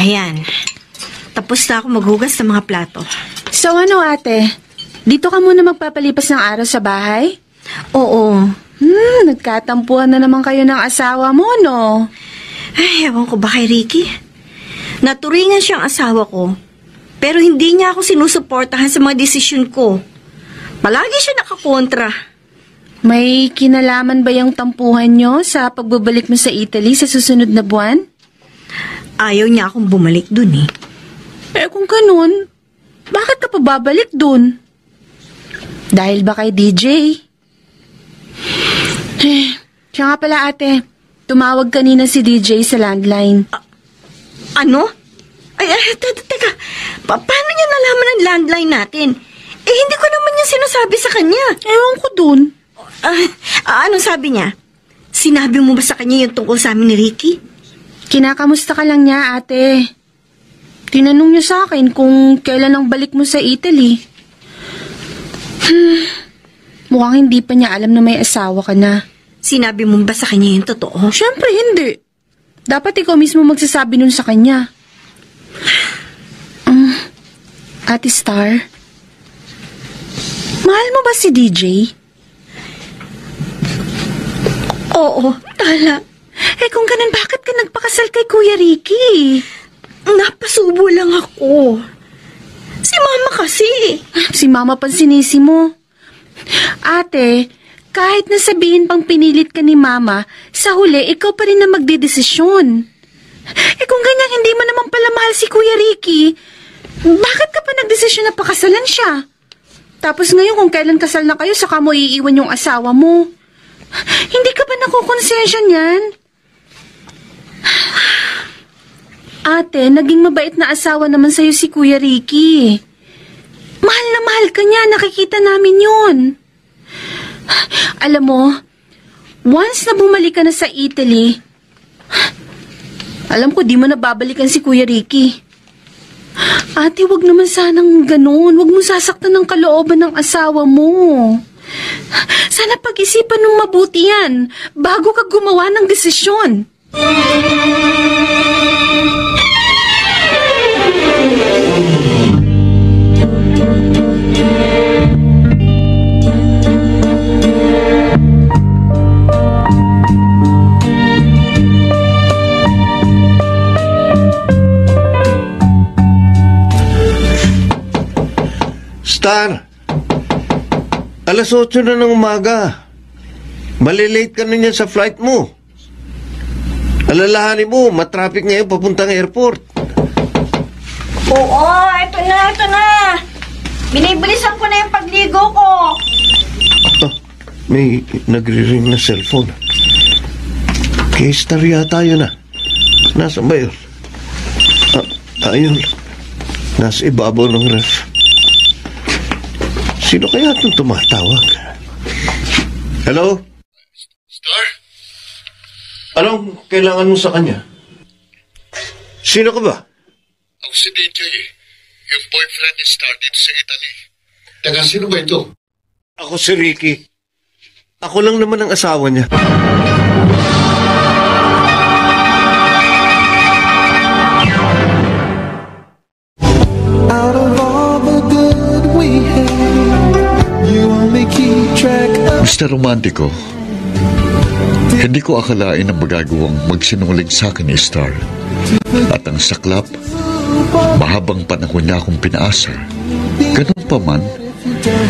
Ayan. Tapos na ako maghugas ng mga plato. So ano ate? Dito ka muna magpapalipas ng araw sa bahay? Oo. Nagkatampuhan na naman kayo ng asawa mo, no? Ay, ewan ko ba kay Ricky? Naturingan siyang asawa ko. Pero hindi niya ako sinusuportahan sa mga desisyon ko. Palagi siya nakakontra. May kinalaman ba yung tampuhan nyo sa pagbabalik mo sa Italy sa susunod na buwan? Ayaw niya akong bumalik dun eh. Eh kung ganun, bakit ka pa babalik dun? Dahil ba kay DJ? Siya nga pala ate, tumawag kanina si DJ sa landline. Ano? Teka. Paano niya nalaman ang landline natin? Hindi ko naman niya sinasabi sa kanya. Ewan ko dun. Anong sabi niya? Sinabi mo ba sa kanya yung tungkol sa amin ni Ricky? Kinakamusta ka lang niya, ate. Tinanong niya sa akin kung kailan ang balik mo sa Italy. Mukhang hindi pa niya alam na may asawa ka na. Sinabi mo ba sa kanya yung totoo? Siyempre hindi. Dapat ikaw mismo magsasabi nun sa kanya. Ate Star, mahal mo ba si DJ? Oo, tala. Kung ganun, bakit ka nagpakasal kay Kuya Ricky? Napasubo lang ako. Si Mama kasi. Si Mama pang sinisi mo. Ate, kahit nasabihin pang pinilit ka ni Mama, sa huli, ikaw pa rin na magdedesisyon. Kung ganyan hindi mo naman pala mahal si Kuya Ricky, bakit ka pa nagdesisyon na pakasalan siya? Tapos ngayon kung kailan kasal na kayo, saka mo iiwan yung asawa mo. Hindi ka ba nakukonsensya niyan? Ate, naging mabait na asawa naman sa'yo si Kuya Ricky. Mahal na mahal ka niya, nakikita namin yun. Alam mo, once na bumalik ka na sa Italy, alam ko di mo na babalikan si Kuya Ricky. Ate, wag naman sanang ganun. Wag mo sasaktan ng kalooban ng asawa mo. Sana pag-isipan ng mabuti yan bago ka gumawa ng desisyon. Star, alas 8 na ng umaga. Malilate ka na niyan sa flight mo. Alalahanin mo, matraffic ngayon papuntang airport. Oo, ito na. Binibilisan ko na yung pagligo ko. May nagre-ring na cellphone. Kay Star yata yun ah. Nasaan ba yun? Ayun. Nasa ibabaw ng ref. Sino kaya itong tumatawag? Hello? Star? Anong kailangan mo sa kanya? Sino ka ba? Ako si DJ. Yung boyfriend ni Star dito sa Italy. Taga sino ba ito? Ako si Ricky. Ako lang naman ang asawa niya. Out of all the good we had, Mr. Romantico, hindi ko akalain na magagawang magsinungaling sa akin ni Star. At ang saklap, mahabang panahon niya akong pinaasa. Ganun pa man,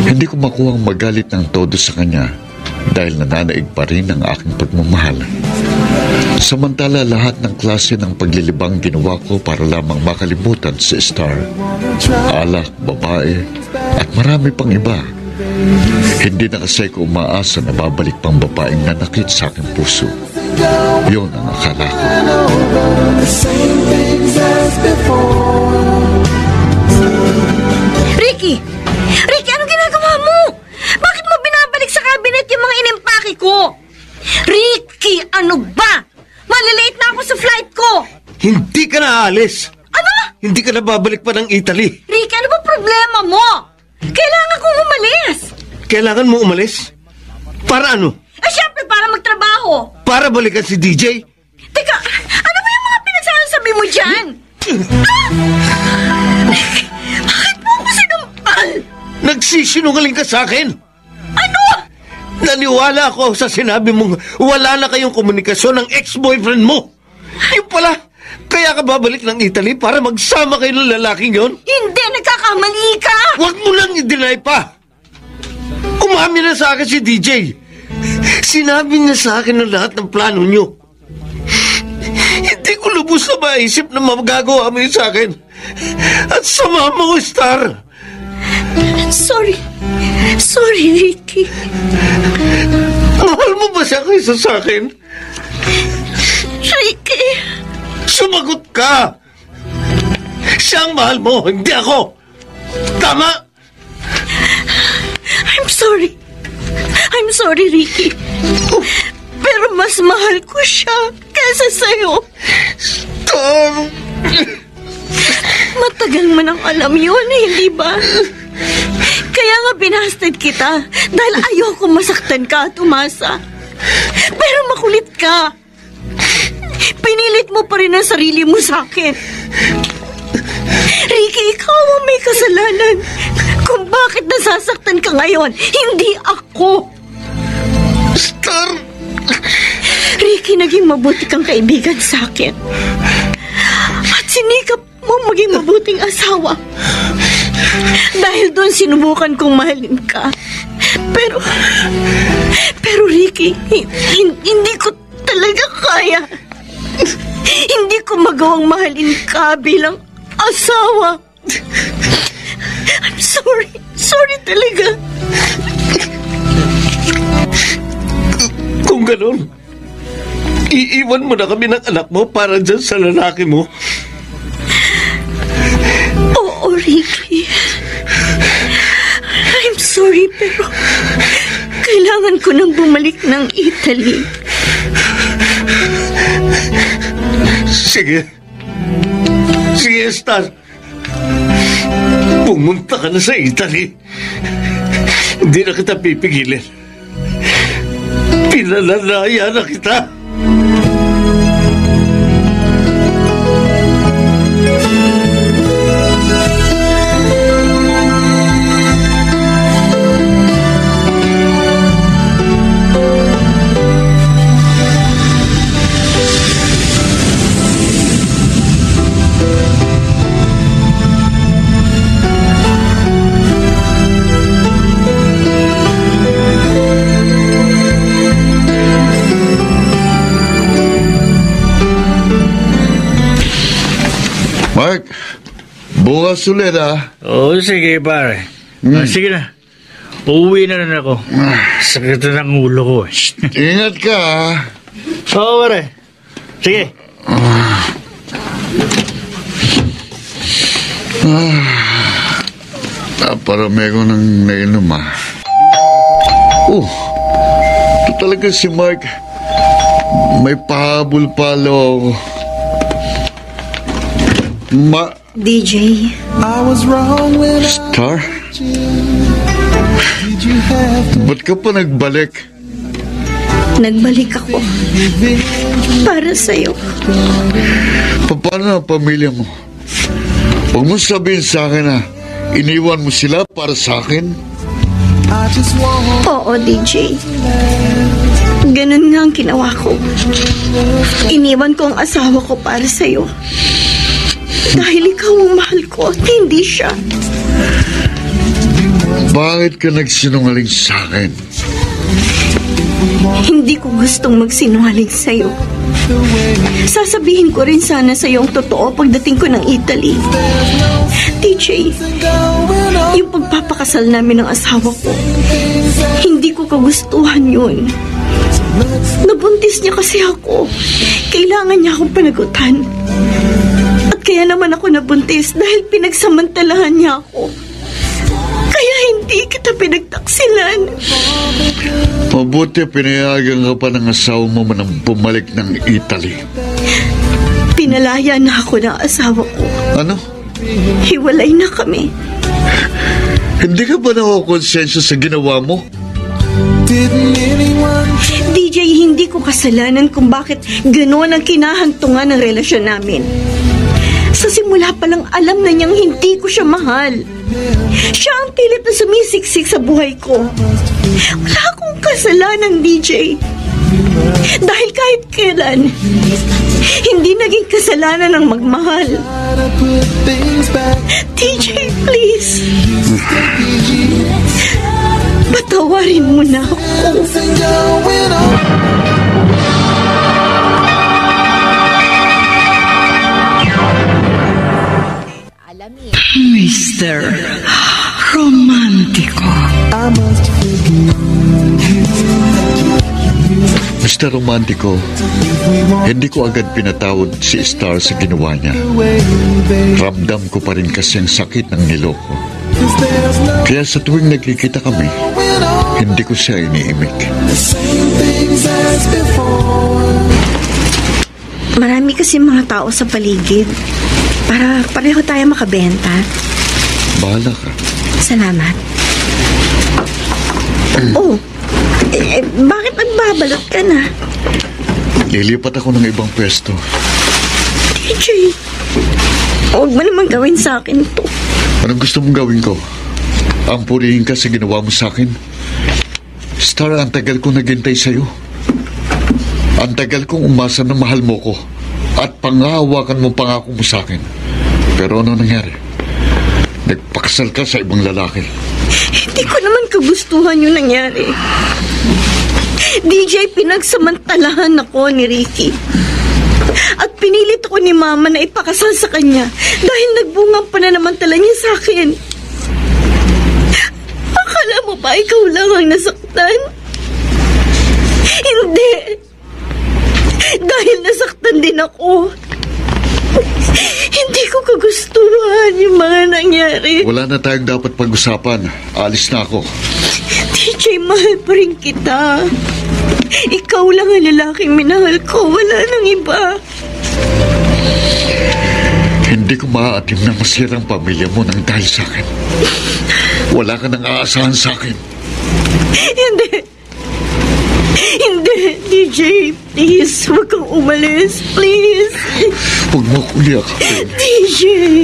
hindi ko makuhang magalit ng todo sa kanya dahil nananaig pa rin ang aking pagmamahal. Samantala lahat ng klase ng paglilibang ginawa ko para lamang makalimutan si Star. Alak, babae, at marami pang iba. Hindi na kasi ko umaasa na babalik pang babaeng nanakit sa aking puso. Yun ang akala ko. Ricky! Ricky, anong ginagawa mo? Bakit mo binabalik sa cabinet yung mga inimpake ko? Ricky, ano ba? Malilate na ako sa flight ko! Hindi ka na aalis. Ano? Hindi ka na babalik pa ng Italy. Ricky, ano ba problema mo? Kailangan kong umalis. Kailangan mo umalis? Para ano? Siyempre, para magtrabaho. Para balikan si DJ? Teka, ano ba yung mga pinagsasabi mo dyan? Bakit mo ako sinampal? Nagsisinungaling ka sa akin? Ano? Naniwala ako sa sinabi mong wala na kayong komunikasyon ng ex-boyfriend mo. Yung pala, kaya ka babalik ng Italy para magsama kayo ng lalaking yon? Hindi, nagkakamali ka! Huwag mo lang i-deny pa! Umamin na sa akin si DJ. Sinabi niya sa akin ang lahat ng plano niyo. Hindi ko lubos na maisip na magagawa mo yun sa akin. At sama mo, Star. Sorry. Sorry, Ricky. Mahal mo ba siya kaysa sa akin? Ricky. Sumagot ka! Siya ang mahal mo, hindi ako! Tama! I'm sorry, Ricky. Pero mas mahal ko siya kaysa sa'yo. Star! Matagal mo nang alam yun, hindi ba? Kaya nga binasted kita dahil ayoko masaktan ka at umasa. Pero makulit ka. Pinilit mo pa rin ang sarili mo sa akin. Ricky, ikaw ang may kasalanan kung bakit nasasaktan ka ngayon, hindi ako. Star! Ricky, naging mabuti kang kaibigan sa akin. At sinikap mo maging mabuting asawa. Dahil doon sinubukan kong mahalin ka. Pero Ricky, hindi ko talaga kaya. Hindi ko magawang mahalin ka bilang asawa. I'm sorry. Sorry talaga. Kung ganun, iiwan mo na kami ng anak mo para dyan sa lalaki mo. Oo, Ricky. I'm sorry, pero kailangan ko nang bumalik ng Italy. Sige. Sige, Star. Pumunta ka na sa Italy. Hindi na kita pipigilin. Pinalalaya na kita. Mark, bukas ulit Oo, sige pare. Sige na. Uuwi na rin ako. Sakit na ng ulo ko. Ingat ka Oo, pare. Sige. Naparami ko ng nainom ito talaga si Mark. May pahabol palo. DJ. I was wrong when Star? did you have to Ba't ka pa nagbalik? Nagbalik ako para sa'yo. Paano ang pamilya mo? Huwag mo sabihin sa akin na iniwan mo sila para sa akin. I just want Oo, DJ. Ganun nga ang ginawa ko. Iniwan ko ang asawa ko para sa'yo. Dahil ikaw ang mahal ko at hindi siya. Bakit ka nagsinungaling sa akin? Hindi ko gustong magsinungaling sa'yo. Sasabihin ko rin sana sa'yo ang totoo pagdating ko ng Italy. DJ, yung pagpapakasal namin ng asawa ko, hindi ko kagustuhan yun. Nabuntis niya kasi ako. Kailangan niya akong panagutan. At kaya naman ako nabuntis dahil pinagsamantalahan niya ako. Kaya hindi kita pinagtaksilan. Mabuti pinayagan ka pa ng asawa mo nang bumalik ng Italy. Pinalaya na ako ng asawa ko. Ano? Hiwalay na kami. Hindi ka ba nakakonsensya sa ginawa mo? DJ, hindi ko kasalanan kung bakit gano'n ang kinahantungan ng relasyon namin. Sa simula pa lang alam na niyang hindi ko siya mahal. Siya ang pilit na sumisiksik sa buhay ko. Wala akong kasalanan, DJ. Dahil kahit kailan, hindi naging kasalanan ng magmahal. DJ, please. Patawarin mo na ako. Mr. Romantico. Mr. Romantico, hindi ko agad pinatawad si Star sa ginawa niya. Ramdam ko pa rin kasi ang sakit ng niloko. Kaya sa tuwing nagkikita kami, hindi ko siya iniimik. Marami kasi mga tao sa paligid. Para pareho tayo makabenta. Bahala ka. Salamat. Bakit nagbabalot ka na? Lilipat ako ng ibang pwesto. DJ, huwag mo naman gawin sa akin to. Anong gusto mong gawin ko? Ang purihin ka sa ginawa mo sa akin? Star, ang tagal kong naghintay sa'yo. Ang tagal kong umasa na mahal mo ko. At pangahawakan mo pangako mo sa akin. Pero ano nangyari? Nagpakasal ka sa ibang lalaki. Hindi ko naman kagustuhan yung nangyari. DJ, pinagsamantalahan ako ni Ricky. At pinilit ako ni Mama na ipakasal sa kanya dahil nagbunga pa na namantala niya sa akin. Akala mo ba ikaw lang ang nasaktan? Hindi. Dahil nasaktan din ako. Hindi ko kagustuhan yung mga nangyari. Wala na tayong dapat pag-usapan. Alis na ako. DJ, mahal pa rin kita. Ikaw lang ang lalaking minahal ko. Wala nang iba. Hindi ko maaatim na masirang pamilya mo nang dahil sa akin. Wala ka nang aasahan sa akin. Hindi. Hindi, DJ. Please, huwag kang umalis. Please. Huwag mo akong yakapin. DJ.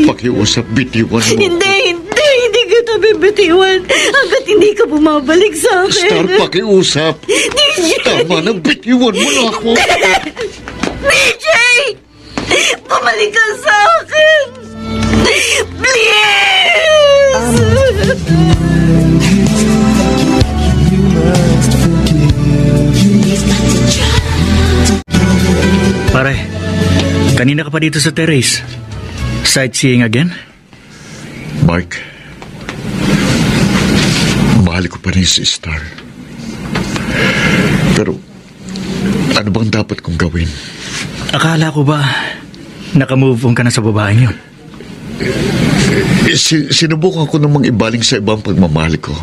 Pakiusap, bitiwan mo. Hindi kita bibitiwan hanggat hindi ka bumabalik sa akin. Star, pakiusap. DJ. Tama na, bitiwan mo na ako. DJ! Bumalik ka sa akin! Please! Pare, kanina ka pa dito sa terrace. Sightseeing again? Mark, mahal ko pa rin si Star. Pero, ano bang dapat kong gawin? Akala ko ba nakamove on ka na sa babaeng yun? Sinubukan ko namang ibaling sa ibang pagmamahal ko.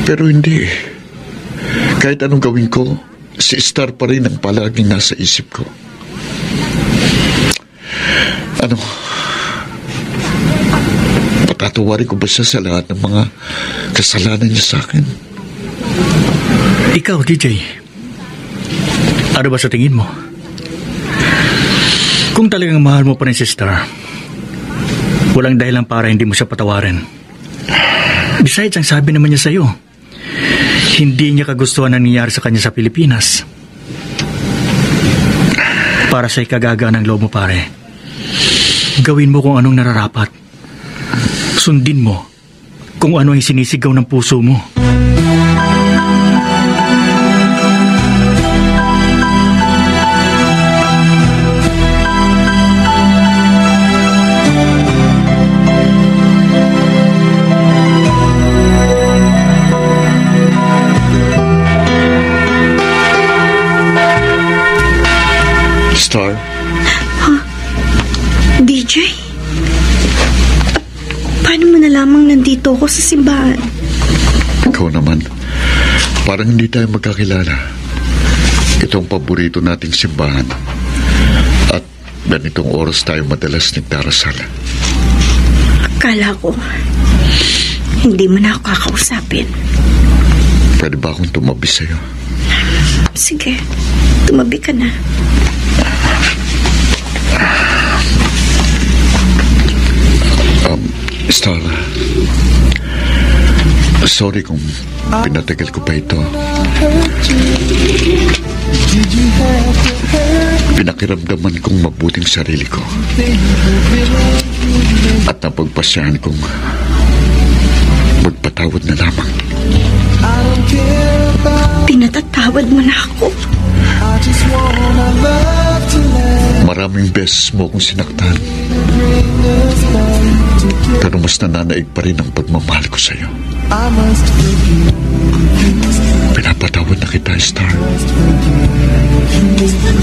Pero hindi. Kahit anong gawin ko, si Star pa rin ang palaging nasa isip ko. Ano? Patatawarin ko ba siya sa lahat ng mga kasalanan niya sa akin? Ikaw, DJ, ano ba sa tingin mo? Kung talagang mahal mo pa rin si Star, walang dahilan para hindi mo siya patawarin. Besides, ang sabi naman niya sa'yo, Hindi niya kagustuhan ang nangyayari sa kanya sa Pilipinas. Para sa ikagaga ng loob mo, pare. Gawin mo kung anong nararapat. Sundin mo kung ano ang sinisigaw ng puso mo. Star? DJ? Paano mo nalamang nandito ako sa simbahan? Ikaw naman. Parang hindi tayo magkakilala. Itong paborito nating simbahan. At ganitong oras tayo madalas nagdarasal. Akala ko, hindi mo na ako kakausapin. Pwede ba akong tumabi sa'yo? Sige, tumabi ka na. Star, sorry kung pinatagal ko pa ito. Pinakiramdaman kong mabuting sarili ko. At napagpasyahan kong magpatawad na lamang. Pinatatawad mo na ako. Maraming beses mo akong sinaktan. Pero mas nananaig pa rin ang pagmamahal ko sa'yo. Pinapatawad na kita, Star.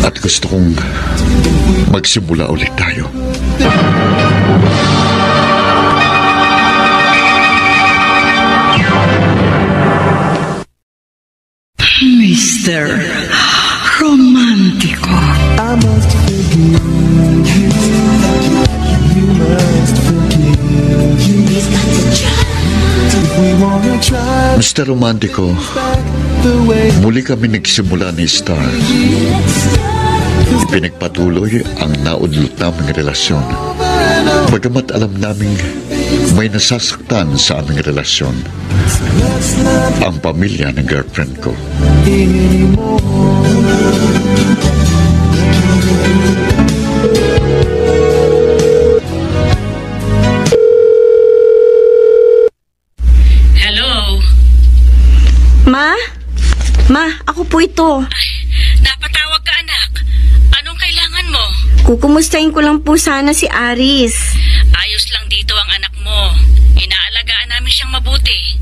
At gusto kong magsimula ulit tayo. Mr. Romantico. I must forgive you. You must forgive you. If we wanna try Mr. Romantico, the way muli kami nagsimula ni Star. Pinagpatuloy ang naudlot naming relasyon. Bagamat alam naming may nasasaktan sa aming relasyon, ang pamilya ng girlfriend ko. Hello? Ma? Ma, ako po ito. Napatawag ka, anak. Anong kailangan mo? Kukumustahin ko lang po sana si Aris. Ayos lang dito ang anak mo. Inaalagaan namin siyang mabuti.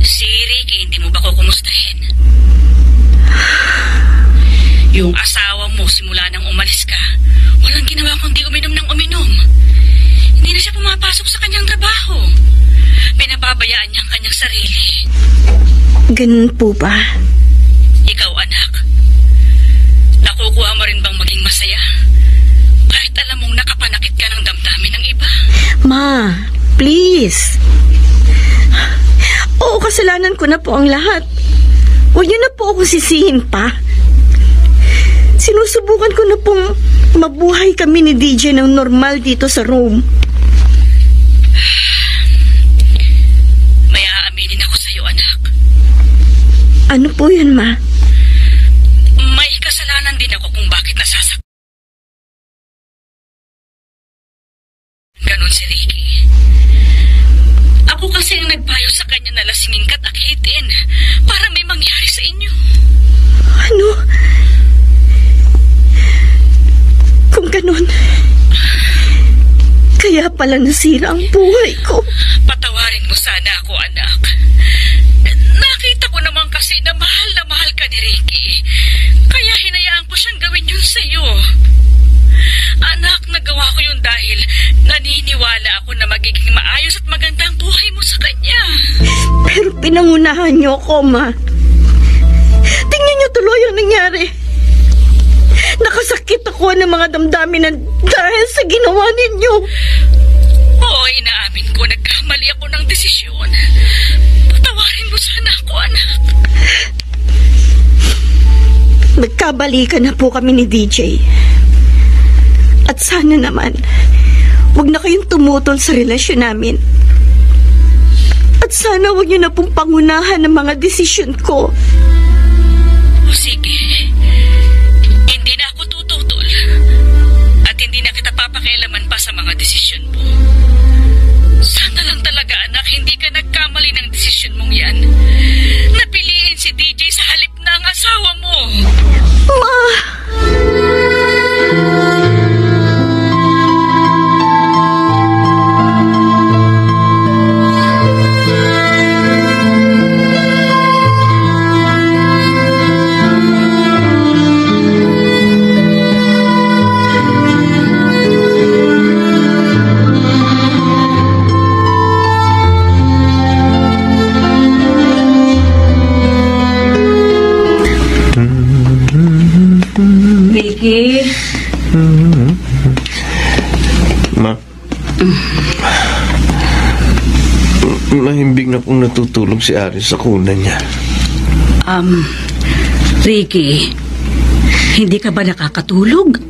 Si Ricky, hindi mo ba kukumustahin? Yung asawa mo, simula nang umalis ka, walang ginawa kundi uminom ng uminom. Hindi na siya pumapasok sa kanyang trabaho. Pinababayaan niya ang kanyang sarili. Ganun po ba? Ikaw, anak, nakukuha mo rin bang maging masaya? Kahit alam mong nakapanakit ka ng damdamin ng iba. Ma, please. Oo, kasalanan ko na po ang lahat. Huwag niyo na po ako sisihin pa. Sinusubukan ko na pong mabuhay kami ni DJ ng normal dito sa Rome. May aaminin ako sa'yo, anak. Ano po yun, Ma? May kasalanan din ako kung bakit nasasak. Ganon si Ricky. Ako kasi ang nagpayo sa kanya na lasingin ka't akitin para may mangyari sa inyo. Ano? Kung ganon, kaya pala nasira ang buhay ko. Patawarin mo sana ako, anak. Nakita ko naman kasi na mahal ka ni Ricky. Kaya hinayaan ko siyang gawin yun sa'yo. Anak, nagawa ko yun dahil naniniwala ako na magiging maayos at maganda ang buhay mo sa kanya. Pero pinangunahan niyo ako, Ma. Tingnan niyo tuloy ang nangyari. Nakasakit ako ng mga damdamin na dahil sa ginawa ninyo. Oo, inaamin ko, nagkamali ako ng desisyon. Patawarin mo sana ako, anak. Nagkabalikan na po kami ni DJ. At sana naman, huwag na kayong tumutol sa relasyon namin. At sana huwag niyo na pong pangunahan ng mga desisyon ko. O sige, hindi na ako tututol. At hindi na kita papakialaman pa sa mga desisyon mo. Sana lang talaga, anak, hindi ka nagkamali ng desisyon mong yan. Napiliin si DJ sa halip na ang asawa mo. Ma! Ricky? Ma? Mahimbing na pong natutulog si Aris sa kuna niya. Ricky, hindi ka ba nakakatulog?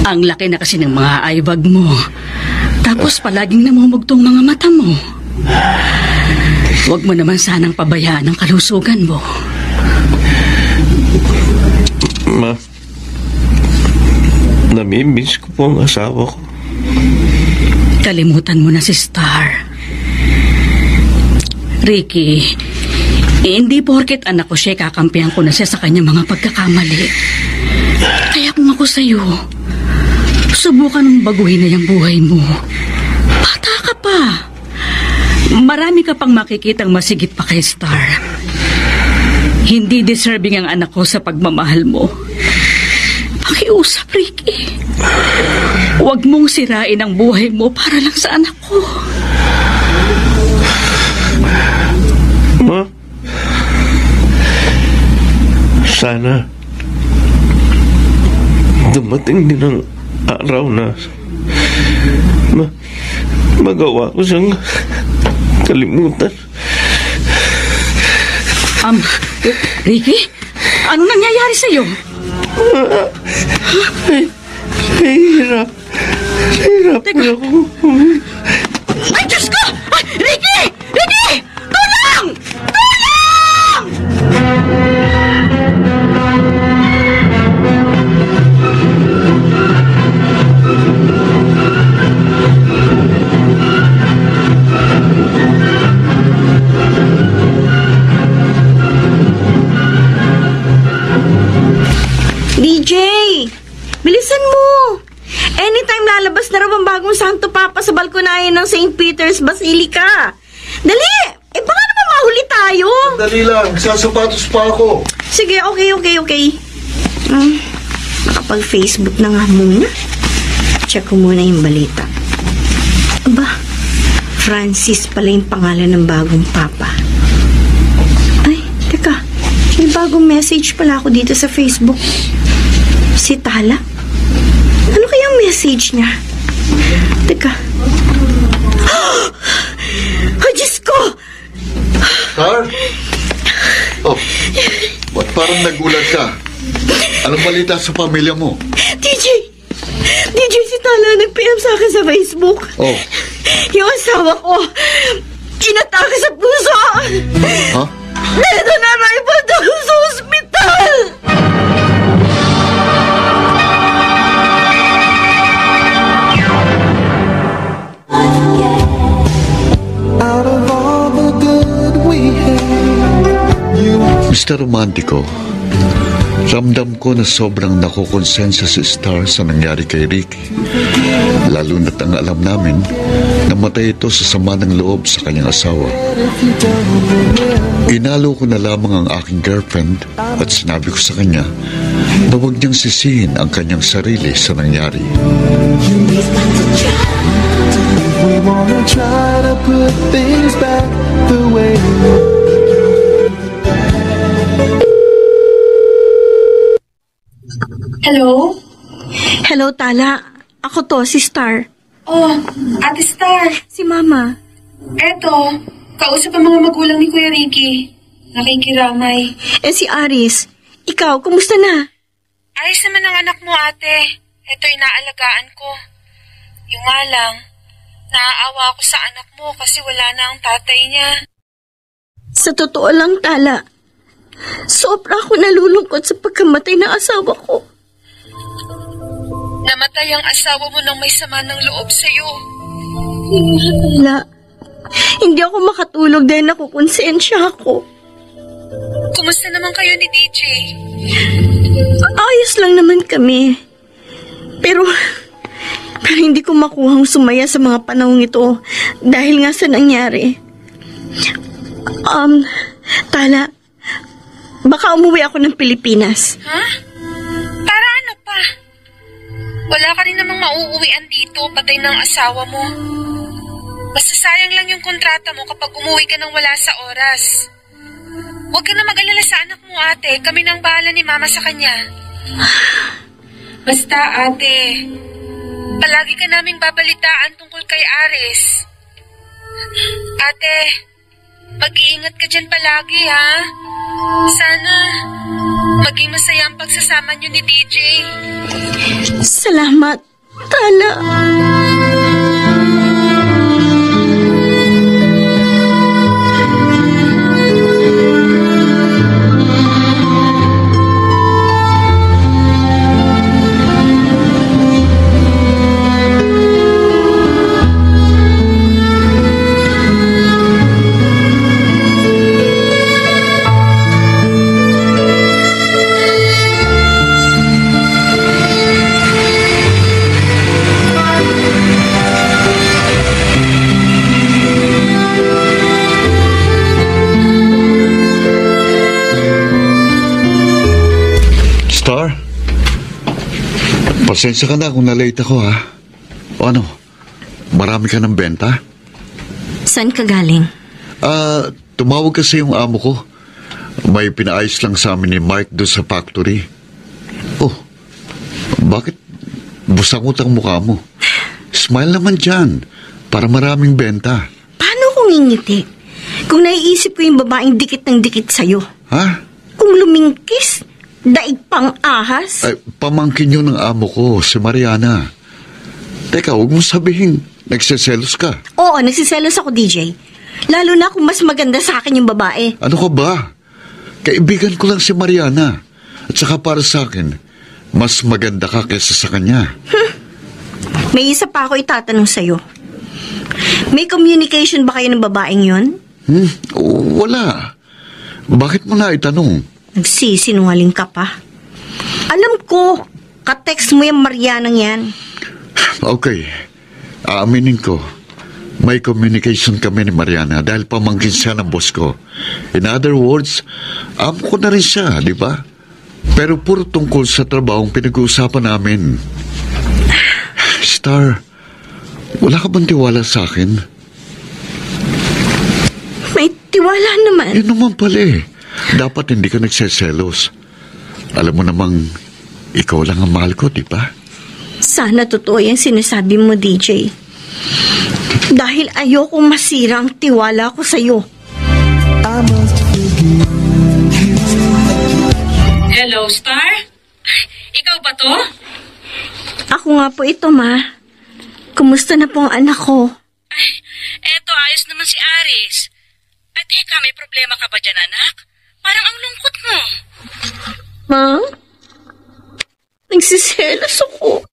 Ang laki na kasi ng mga eyebag mo. Tapos palaging namumugtong mga mata mo. Huwag mo naman sanang pabayaan ang kalusugan mo. Ma, namimiss ko po ang asawa ko. Kalimutan mo na si Star. Ricky, hindi porket anak ko siya, kakampihan ko na siya sa kanyang mga pagkakamali. Kaya kung ako sa'yo, subukan mong baguhin na yung buhay mo. Bata ka pa. Marami ka pang makikitang masigit pa kay Star. Hindi deserving ang anak ko sa pagmamahal mo. Pakiusap, Ricky. Huwag mong sirain ang buhay mo para lang sa anak ko. Ma, sana dumating din ang araw na magawa ko siyang kalimutan. Ricky? Ano nangyayari sa'yo? Hirap na ako. Ay, Diyos ko! Ay, Ricky! Ricky! Tulong! Tulong! DJ! Bilisan mo! Anytime lalabas na raw ang bagong Santo Papa sa balkonahe ng St. Peter's Basilica. Dali! Eh baka naman mahuli tayo. Dali lang, sasapatos pa ako. Sige, okay. Makapag-Facebook na nga muna. Check ko muna yung balita. Aba, Francis pala yung pangalan ng bagong Papa. Ay, teka. May bagong message pala ako dito sa Facebook. Si Tala? Ano kayang message niya? Teka. Oh, Diyos ko! Star? Oh, ba't parang nagulat ka? Anong balita sa pamilya mo? DJ, si Tala nag-PM sa akin sa Facebook. Oh. Yung asawa ko, inatake sa puso. Ha? Dito na naipunta sa ospital. Out of all the good we had, you Mr. Romantico, ramdam ko na sobrang nakukonsensa si Star sa nangyari kay Ricky. Lalo na't ang alam namin, namatay ito sa sama ng loob sa kanyang asawa. Inalo ko na lamang ang aking girlfriend at sinabi ko sa kanya na huwag niyang sisihin ang kanyang sarili sa nangyari. we wanna try to put things back the way. Hello? Hello, Tala. Ako to, si Star. Oh, Ate Star. Si Mama. Eto, kausap ang mga magulang ni Kuya Ricky. Nakikiramay. Eh si Aris, ikaw, kumusta na? Ayos naman ang anak mo, ate. Eto, inaalagaan ko. Yung nga lang, Naaawa ako sa anak mo kasi wala na ang tatay niya. Sa totoo lang, Tala, sobra ako nalulungkot sa pagkamatay ng asawa ko. Namatay ang asawa mo nang may sama ng loob sa'yo. Tala, hindi ako makatulog dahil nakukonsensya ako. Kumusta naman kayo ni DJ? Ayos lang naman kami. Pero hindi ko makuhang sumaya sa mga panahong ito dahil nga sa nangyari. Tala, baka umuwi ako ng Pilipinas. Ha? Para ano pa? Wala ka rin namang mauuwian dito, patay ng asawa mo. Basta sayang lang yung kontrata mo kapag umuwi ka nang wala sa oras. Huwag ka na mag-alala sa anak mo, ate. Kami nang bahala ni Mama sa kanya. Basta, ate, palagi ka naming babalitaan tungkol kay Aris. Ate, mag-iingat ka dyan palagi, ha? Sana maging masaya ang pagsasama niyo ni DJ. Salamat, Tala. Star? Pasensya ka na kung na-late ako, ha? O ano, marami ka ng benta? Saan ka galing? Tumawag kasi yung amo ko. May pinaayos lang sa amin ni Mike doon sa factory. Oh, bakit busang-utang mukha mo? Smile naman dyan, para maraming benta. Paano kung ngingiti? Kung naiisip ko yung babaeng dikit ng dikit sa'yo. Ha? Kung lumingkis, daig pang ahas. Ay, pamangkin yun ng amo ko, si Mariana. Teka, huwag mo sabihin, nagsiselos ka. Oo, nagsiselos ako, DJ. Lalo na kung mas maganda sa akin yung babae. Ano ka ba? Kaibigan ko lang si Mariana. At saka para sa akin, mas maganda ka kaysa sa kanya. May isa pa ako itatanong sa'yo. May communication ba kayo ng babaeng yun? Wala. Bakit mo na itanong? Nagsisinungaling ka pa. Alam ko, ka-text mo yung Marianang yan. Okay, aaminin ko. May communication kami ni Mariana dahil pamangkin siya ng boss ko. In other words, amo ko na rin siya, di ba? Pero puro tungkol sa trabahong pinag-uusapan namin. Star, wala ka bang tiwala sa akin? May tiwala naman. Yun naman pala eh. Dapat hindi ka nagseselos. Alam mo namang, ikaw lang ang mahal ko, di ba? Sana totoo yung sinasabi mo, DJ. Dahil ayokong masira ang tiwala ko sa'yo. Hello, Star? Ikaw ba to? Ako nga po ito, Ma. Kumusta na po ang anak ko? Ay, eto, ayos naman si Aris. At teka, may problema ka ba dyan, anak? Parang ang lungkot mo. Ma? Nagsiselos ako.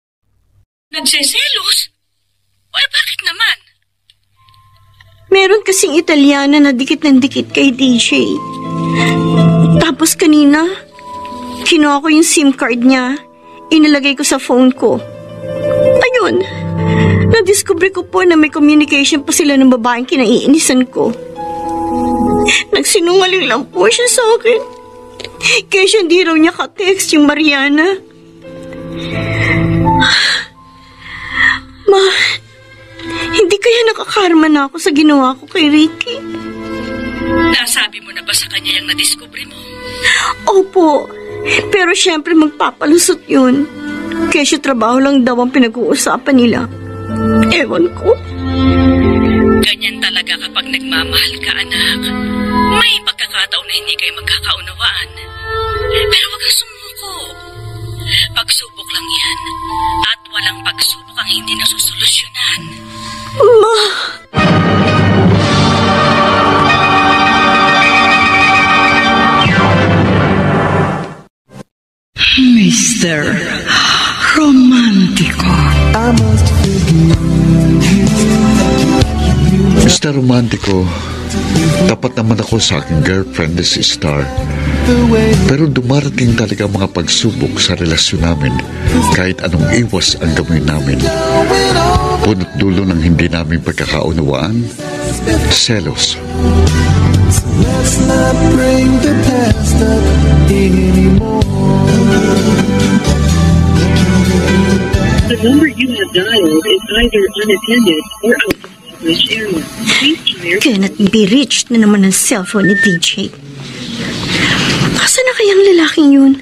Nagseselos? Ay, bakit naman? Meron kasing Italiana na dikit ng dikit kay DJ. Tapos kanina, kinuha ko yung SIM card niya. Inilagay ko sa phone ko. Ayun, nadiskubre ko po na may communication pa sila ng babaeng kinaiinisan ko. Nagsinungaling lang po siya sa akin. Kaya siya hindi raw niya ka-text yung Mariana. Ma, hindi kaya nakakarma na ako sa ginawa ko kay Ricky? Nasabi mo na ba sa kanya yung nadiskubre mo? Opo, pero syempre magpapalusot yun. Kaya siya trabaho lang daw ang pinag-uusapan nila. Ewan ko. Ganyan talaga kapag nagmamahal ka, anak. May pagkakataon na hindi kayo magkakaunawaan. Pero wag kang sumuko. Pagsubok lang yan. At walang pagsubok ang hindi nasusolusyonan. Ma! Mr. Romantico. I must forgive Mr. Romantico, tapat naman ako sa aking girlfriend na si Star. Pero dumarating talaga mga pagsubok sa relasyon namin kahit anong iwas ang gawin namin. Punot dulo ng hindi namin pagkakaunawaan, selos. Let's not bring the past up anymore. The number you have dialed is either unattended or out of coverage area. Please try your... Cannot be reached na naman ang cellphone ni DJ. Asa na kayang lalaking yun?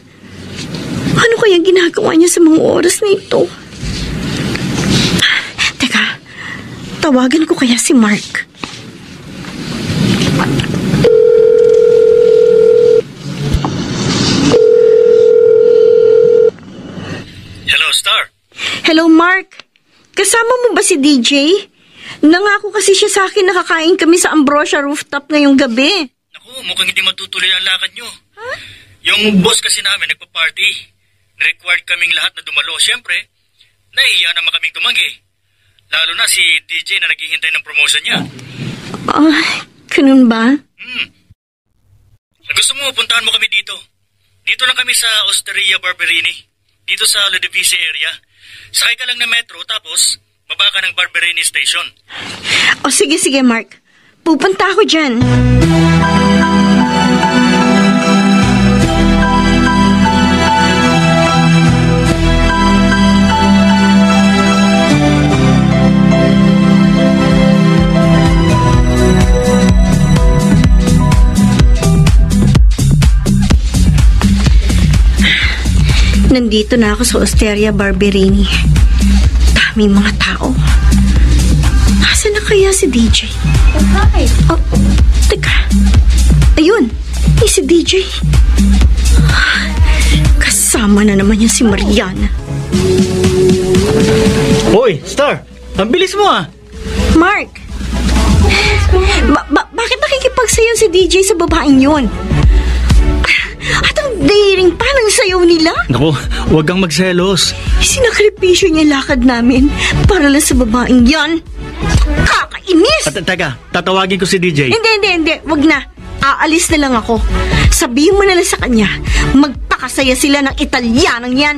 Ano kayang ginagawa niya sa mga oras na ito? Teka, tawagan ko kaya si Mark. Hello, Star. Hello, Mark. Kasama mo ba si DJ? Nangako kasi siya sa akin na kakain kami sa Ambrosia rooftop ngayong gabi. Naku, mukhang hindi matutuloy ang lakad nyo. Huh? Yung boss kasi namin nagpa-party. Required kaming lahat na dumalo. Siyempre, nahihiya naman kaming tumanggi. Lalo na si DJ na naghihintay ng promotion niya. Ganun ba? Gusto mo, puntahan mo kami dito. Dito lang kami sa Osteria Barberini. Dito sa Ludovisi area. Sakay ka lang na metro, tapos baba ka ng Barberini Station. O sige, Mark. Pupunta ako dyan. Nandito na ako sa Osteria Barberini. Daming mga tao. Nasaan na kaya si DJ? Hi. Oh, teka. Ayun, si DJ. Kasama na naman niya si Mariana. Hoy, Star! Ang bilis mo ah! Mark! Bakit nakikipagsayaw si DJ sa babaeng yun? At ang daring pa ng sayaw nila? Naku, huwag kang magselos. Sinakripisyo niya lakad namin para lang sa babaeng yan. Kakainis! At teka, tatawagin ko si DJ. Hindi. Wag na. Aalis na lang ako. Sabihin mo na lang sa kanya, magpakasaya sila ng Italianang yan.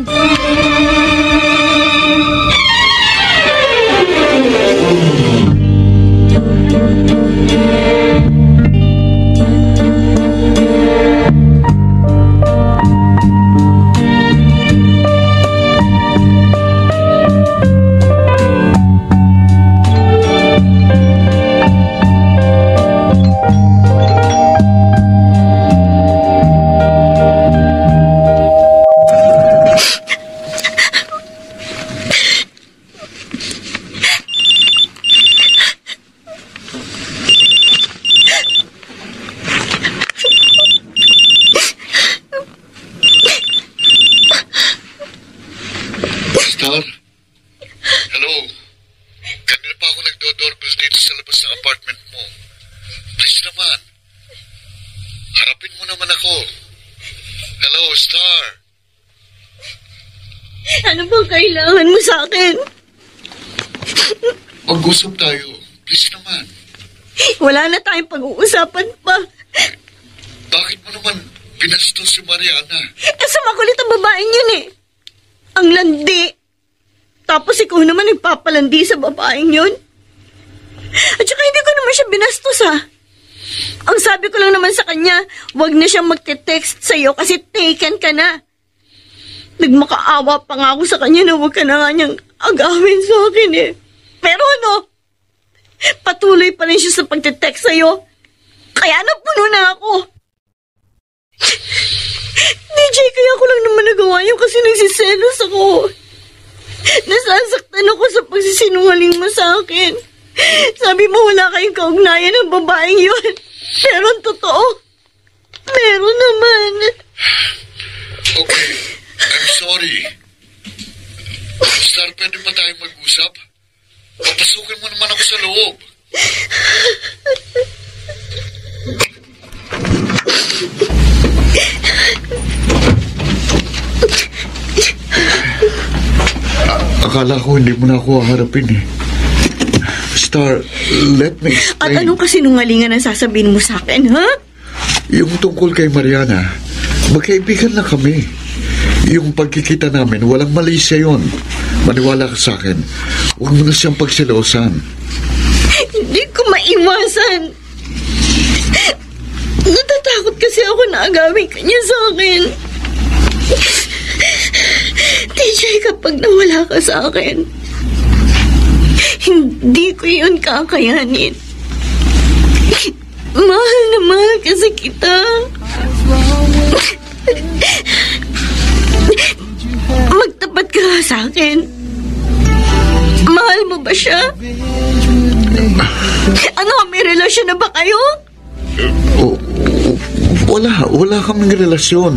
Star? Hello? Kanina pa ako nagdo-doorbell dito sa labas ng apartment mo. Please naman. Harapin mo naman ako. Hello, Star? Ano bang kailangan mo sa akin? Mag-usap tayo. Please naman. Wala na tayong pag-uusapan pa. Bakit mo naman binastos si Mariana? Kasi makulit ang babaeng yun eh. Ang landi. Tapos ikaw naman nagpapalandi sa babaeng yun. At saka hindi ko naman siya binastos ha. Ang sabi ko lang naman sa kanya, wag na siyang magte-text sa'yo kasi taken ka na. Nagmakaawa pa nga ako sa kanya na wag ka na nga niyang agawin sa akin eh. Pero ano, patuloy pa rin siya sa pagte-text sa'yo. Kaya napuno na ako. DJ, kaya ko lang naman nagawa yun kasi nagsiselos ako. Nasasaktan ako sa pagsisinungaling mo sa akin. Sabi mo wala kayong kaugnayan ng babaeng yun. Pero ang totoo, meron naman. Okay, I'm sorry. loob. Akala ko hindi mo na ako haharapin eh. Star, let me At explain. anong kasinungalingan ang sasabihin mo sa akin, ha? Yung tungkol kay Mariana, magkaibigan lang kami. Yung pagkikita namin, walang mali siya yun. Maniwala ka sa akin. Huwag mo na siyang pagsilosan. Hindi ko maiwasan. Natatakot kasi ako na agawin ka niya sa akin. TJ, kapag nawala ka sa akin, hindi ko yun kakayanin. Mahal na mahal kasi kita. Magtapat ka sa akin. Mahal mo ba siya? Ano, may relasyon na ba kayo? Wala kaming relasyon.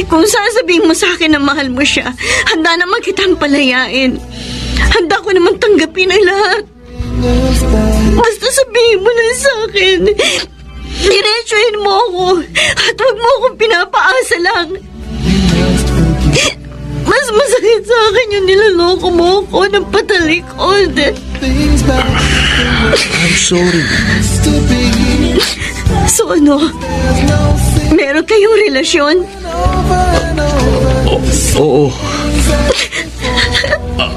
Kung sasabihin mo sa akin na mahal mo siya, handa naman kitang palayain. Handa ko naman tanggapin ang lahat. Basta sabihin mo lang sa akin. Diretsuhin mo ako at huwag mo akong pinapaasa lang. Mas masakit sa akin yung nilaloko mo ako ng patalikod. I'm sorry. So ano? Meron kayong relasyon? Oo.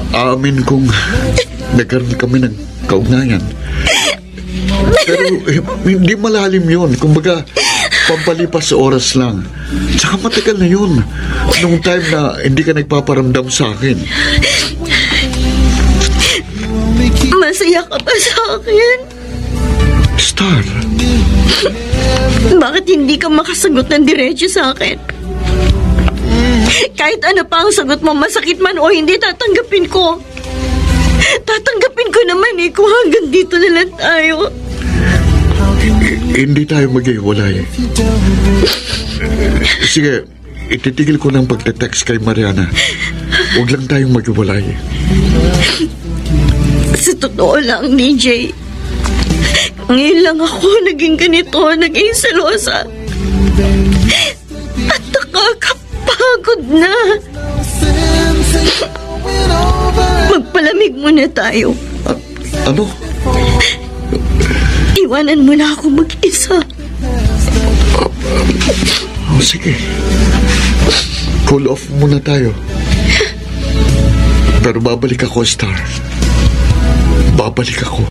Amin kong nagkaroon kami ng kaugnayan. Pero hindi malalim yun. Kumbaga, pampalipas oras lang. Tsaka matagal na yun. Nung time na hindi ka nagpaparamdam sa akin. Masaya ka ba sa akin? Star. Bakit hindi ka makasagot ng diretso sa akin? Kahit ano pa ang sagot mo, masakit man o hindi, tatanggapin ko. Tatanggapin ko naman kung hanggang dito na lang tayo. Hindi tayo maghiwalay. Sige, ititigil ko ng pagte-text kay Mariana. Huwag lang tayong maghiwalay. Sa totoo lang, DJ, ngayon lang ako naging ganito, naging selosa. At nakakapagod na. Magpalamig muna tayo. Ano? Iwanan mo na ako mag-isa. Sige. Cool off muna tayo. Pero babalik ako, Star. Babalik ako.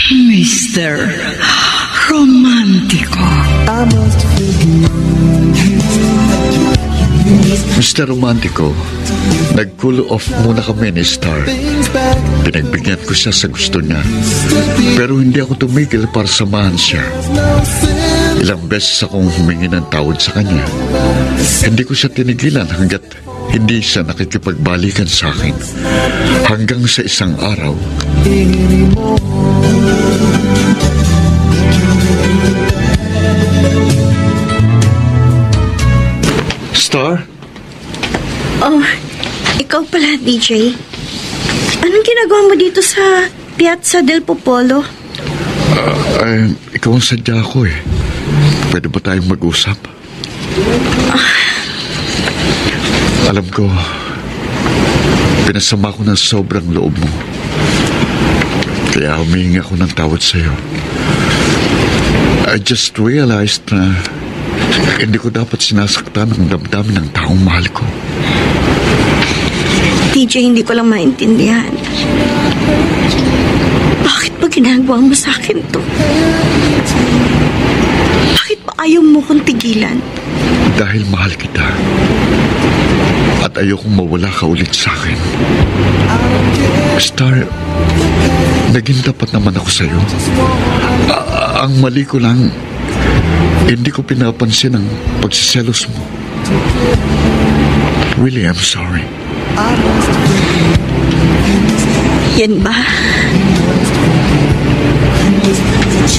Mr. Romantico. Mr. Romantico, nag-cool off muna kami ni Star. Pinagbigyan ko siya sa gusto niya. Pero hindi ako tumigil para samahan siya. Ilang beses akong humingi ng tawad sa kanya. Hindi ko siya tinigilan hanggat hindi siya nakikipagbalikan sa akin. Hanggang sa isang araw. Star? Oh, ikaw pala, DJ. Anong ginagawa mo dito sa Piazza del Popolo? Ikaw ang sadya ko eh. Pwede ba tayong mag-usap? Alam ko, pinasama ko ng sobrang loob mo. Kaya humingi ako ng tawad sa'yo. I just realized na hindi ko dapat sinasaktan ang damdamin ng taong mahal ko. DJ, hindi ko lang maintindihan. Bakit ba ginagawa mo sa akin to? Bakit ba ayaw mo kong tigilan? Dahil mahal kita. At ayokong mawala ka ulit sa akin. Star, naging tapat naman ako sa'yo. Ang mali ko lang, hindi ko pinapansin ang pagsiselos mo. Really, I'm sorry. Yan ba?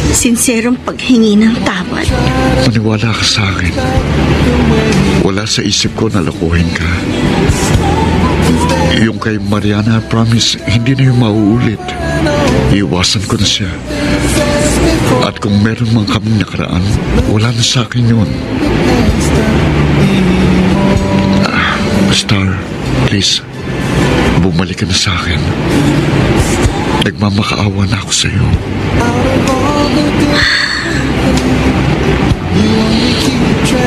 sinserong paghingi ng tawad. Maniwala ka sa akin. Wala sa isip ko na lokohin ka. Yung kay Mariana, promise, hindi na yung mauulit. Iiwasan ko na siya. At kung meron man kaming nakaraan, wala na sa akin yun. Star, please, bumalik ka na sa akin. Nagmamakaawa na ako sa'yo.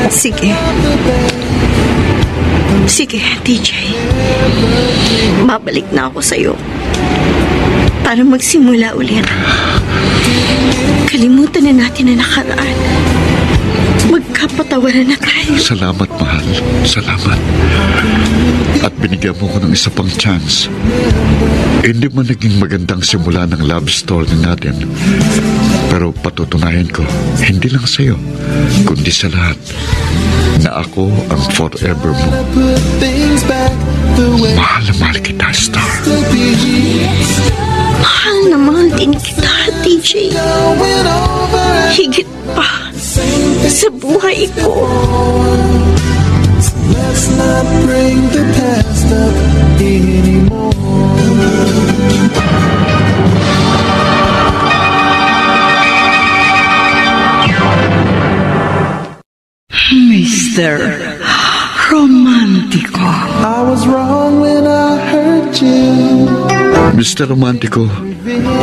Sige. Sige, DJ. Babalik na ako sa'yo. Para magsimula ulit. Kalimutan na natin na nakaraan. Magkapatawaran na tayo. Salamat, mahal. Salamat. At binigyan mo ko ng isa pang chance. Hindi man naging magandang simula ng love story natin. Pero patutunayan ko, hindi lang sa'yo, kundi sa lahat, na ako ang forever mo. Mahal na mahal kita, Star. Mahal na mahal din kita, DJ. Higit pa sa buhay ko. Let's not bring the past up anymore. Mr. Romantico. I was wrong when I hurt you. Mr. Romantico,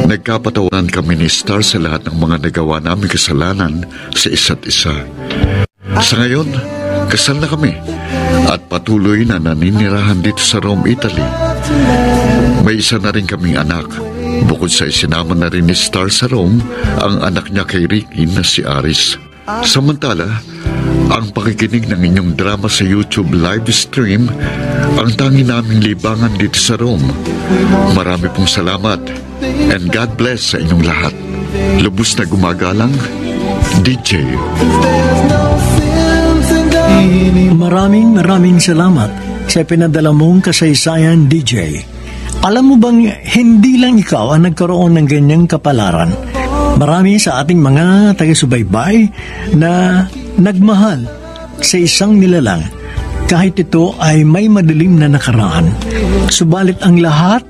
nagkapatawanan kami ni Star sa lahat ng mga nagawa naming kasalanan sa isa't isa. Sa ngayon, kasal na kami at patuloy na naninirahan dito sa Rome, Italy. May isa na rin kaming anak. Bukod sa isinama na rin ni Star sa Rome, ang anak niya kay Ricky na si Aris. Samantala, ang pakikinig ng inyong drama sa YouTube live stream ang tangi naming libangan dito sa Rome. Marami pong salamat and God bless sa inyong lahat. Lubos na gumagalang, DJ. Maraming salamat sa pinadala mong kasaysayan, DJ. Alam mo bang hindi lang ikaw ang nagkaroon ng ganyang kapalaran? Marami sa ating mga taga-subaybay na nagmahal sa isang nilalang kahit ito ay may madilim na nakaraan. Subalit ang lahat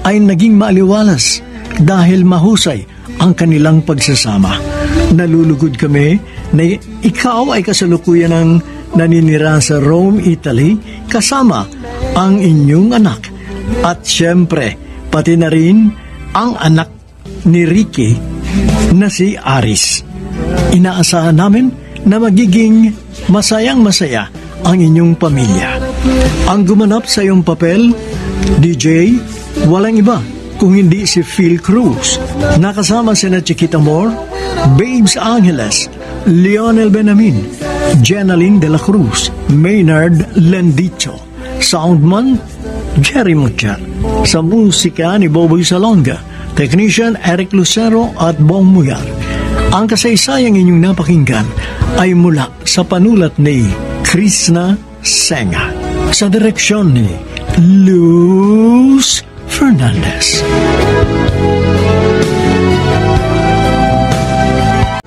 ay naging maaliwalas dahil mahusay ang kanilang pagsasama. Nalulugod kami na ikaw ay kasalukuyan ng naninira sa Rome, Italy kasama ang inyong anak. At syempre, pati na rin ang anak ni Ricky na si Aris. Inaasahan namin na magiging masayang-masaya ang inyong pamilya. Ang gumanap sa iyong papel, DJ, walang iba kung hindi si Phil Cruz. Nakasama sina Chiquita Moore, Babes Angeles, Lionel Benamin, Jenaline de la Cruz, Maynard Lendicho, Soundman, Jerry Mucha. Sa musika ni Boboy Salonga, Technician Eric Lucero at Bong Muyar. Ang kasaysayang inyong napakinggan ay mula sa panulat ni Krishna Senga sa direksyon ni Luz Fernandez.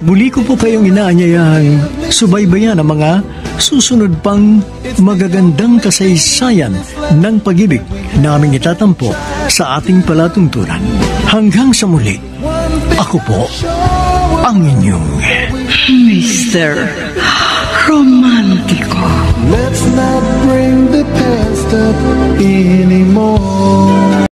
Muli ko po kayong inaanyayang subaybayan ang mga susunod pang magagandang kasaysayan ng pag-ibig na aming itatampo sa ating palatuntunan. Hanggang sa muli, ako po ang inyong Mr. Romantico. Let's not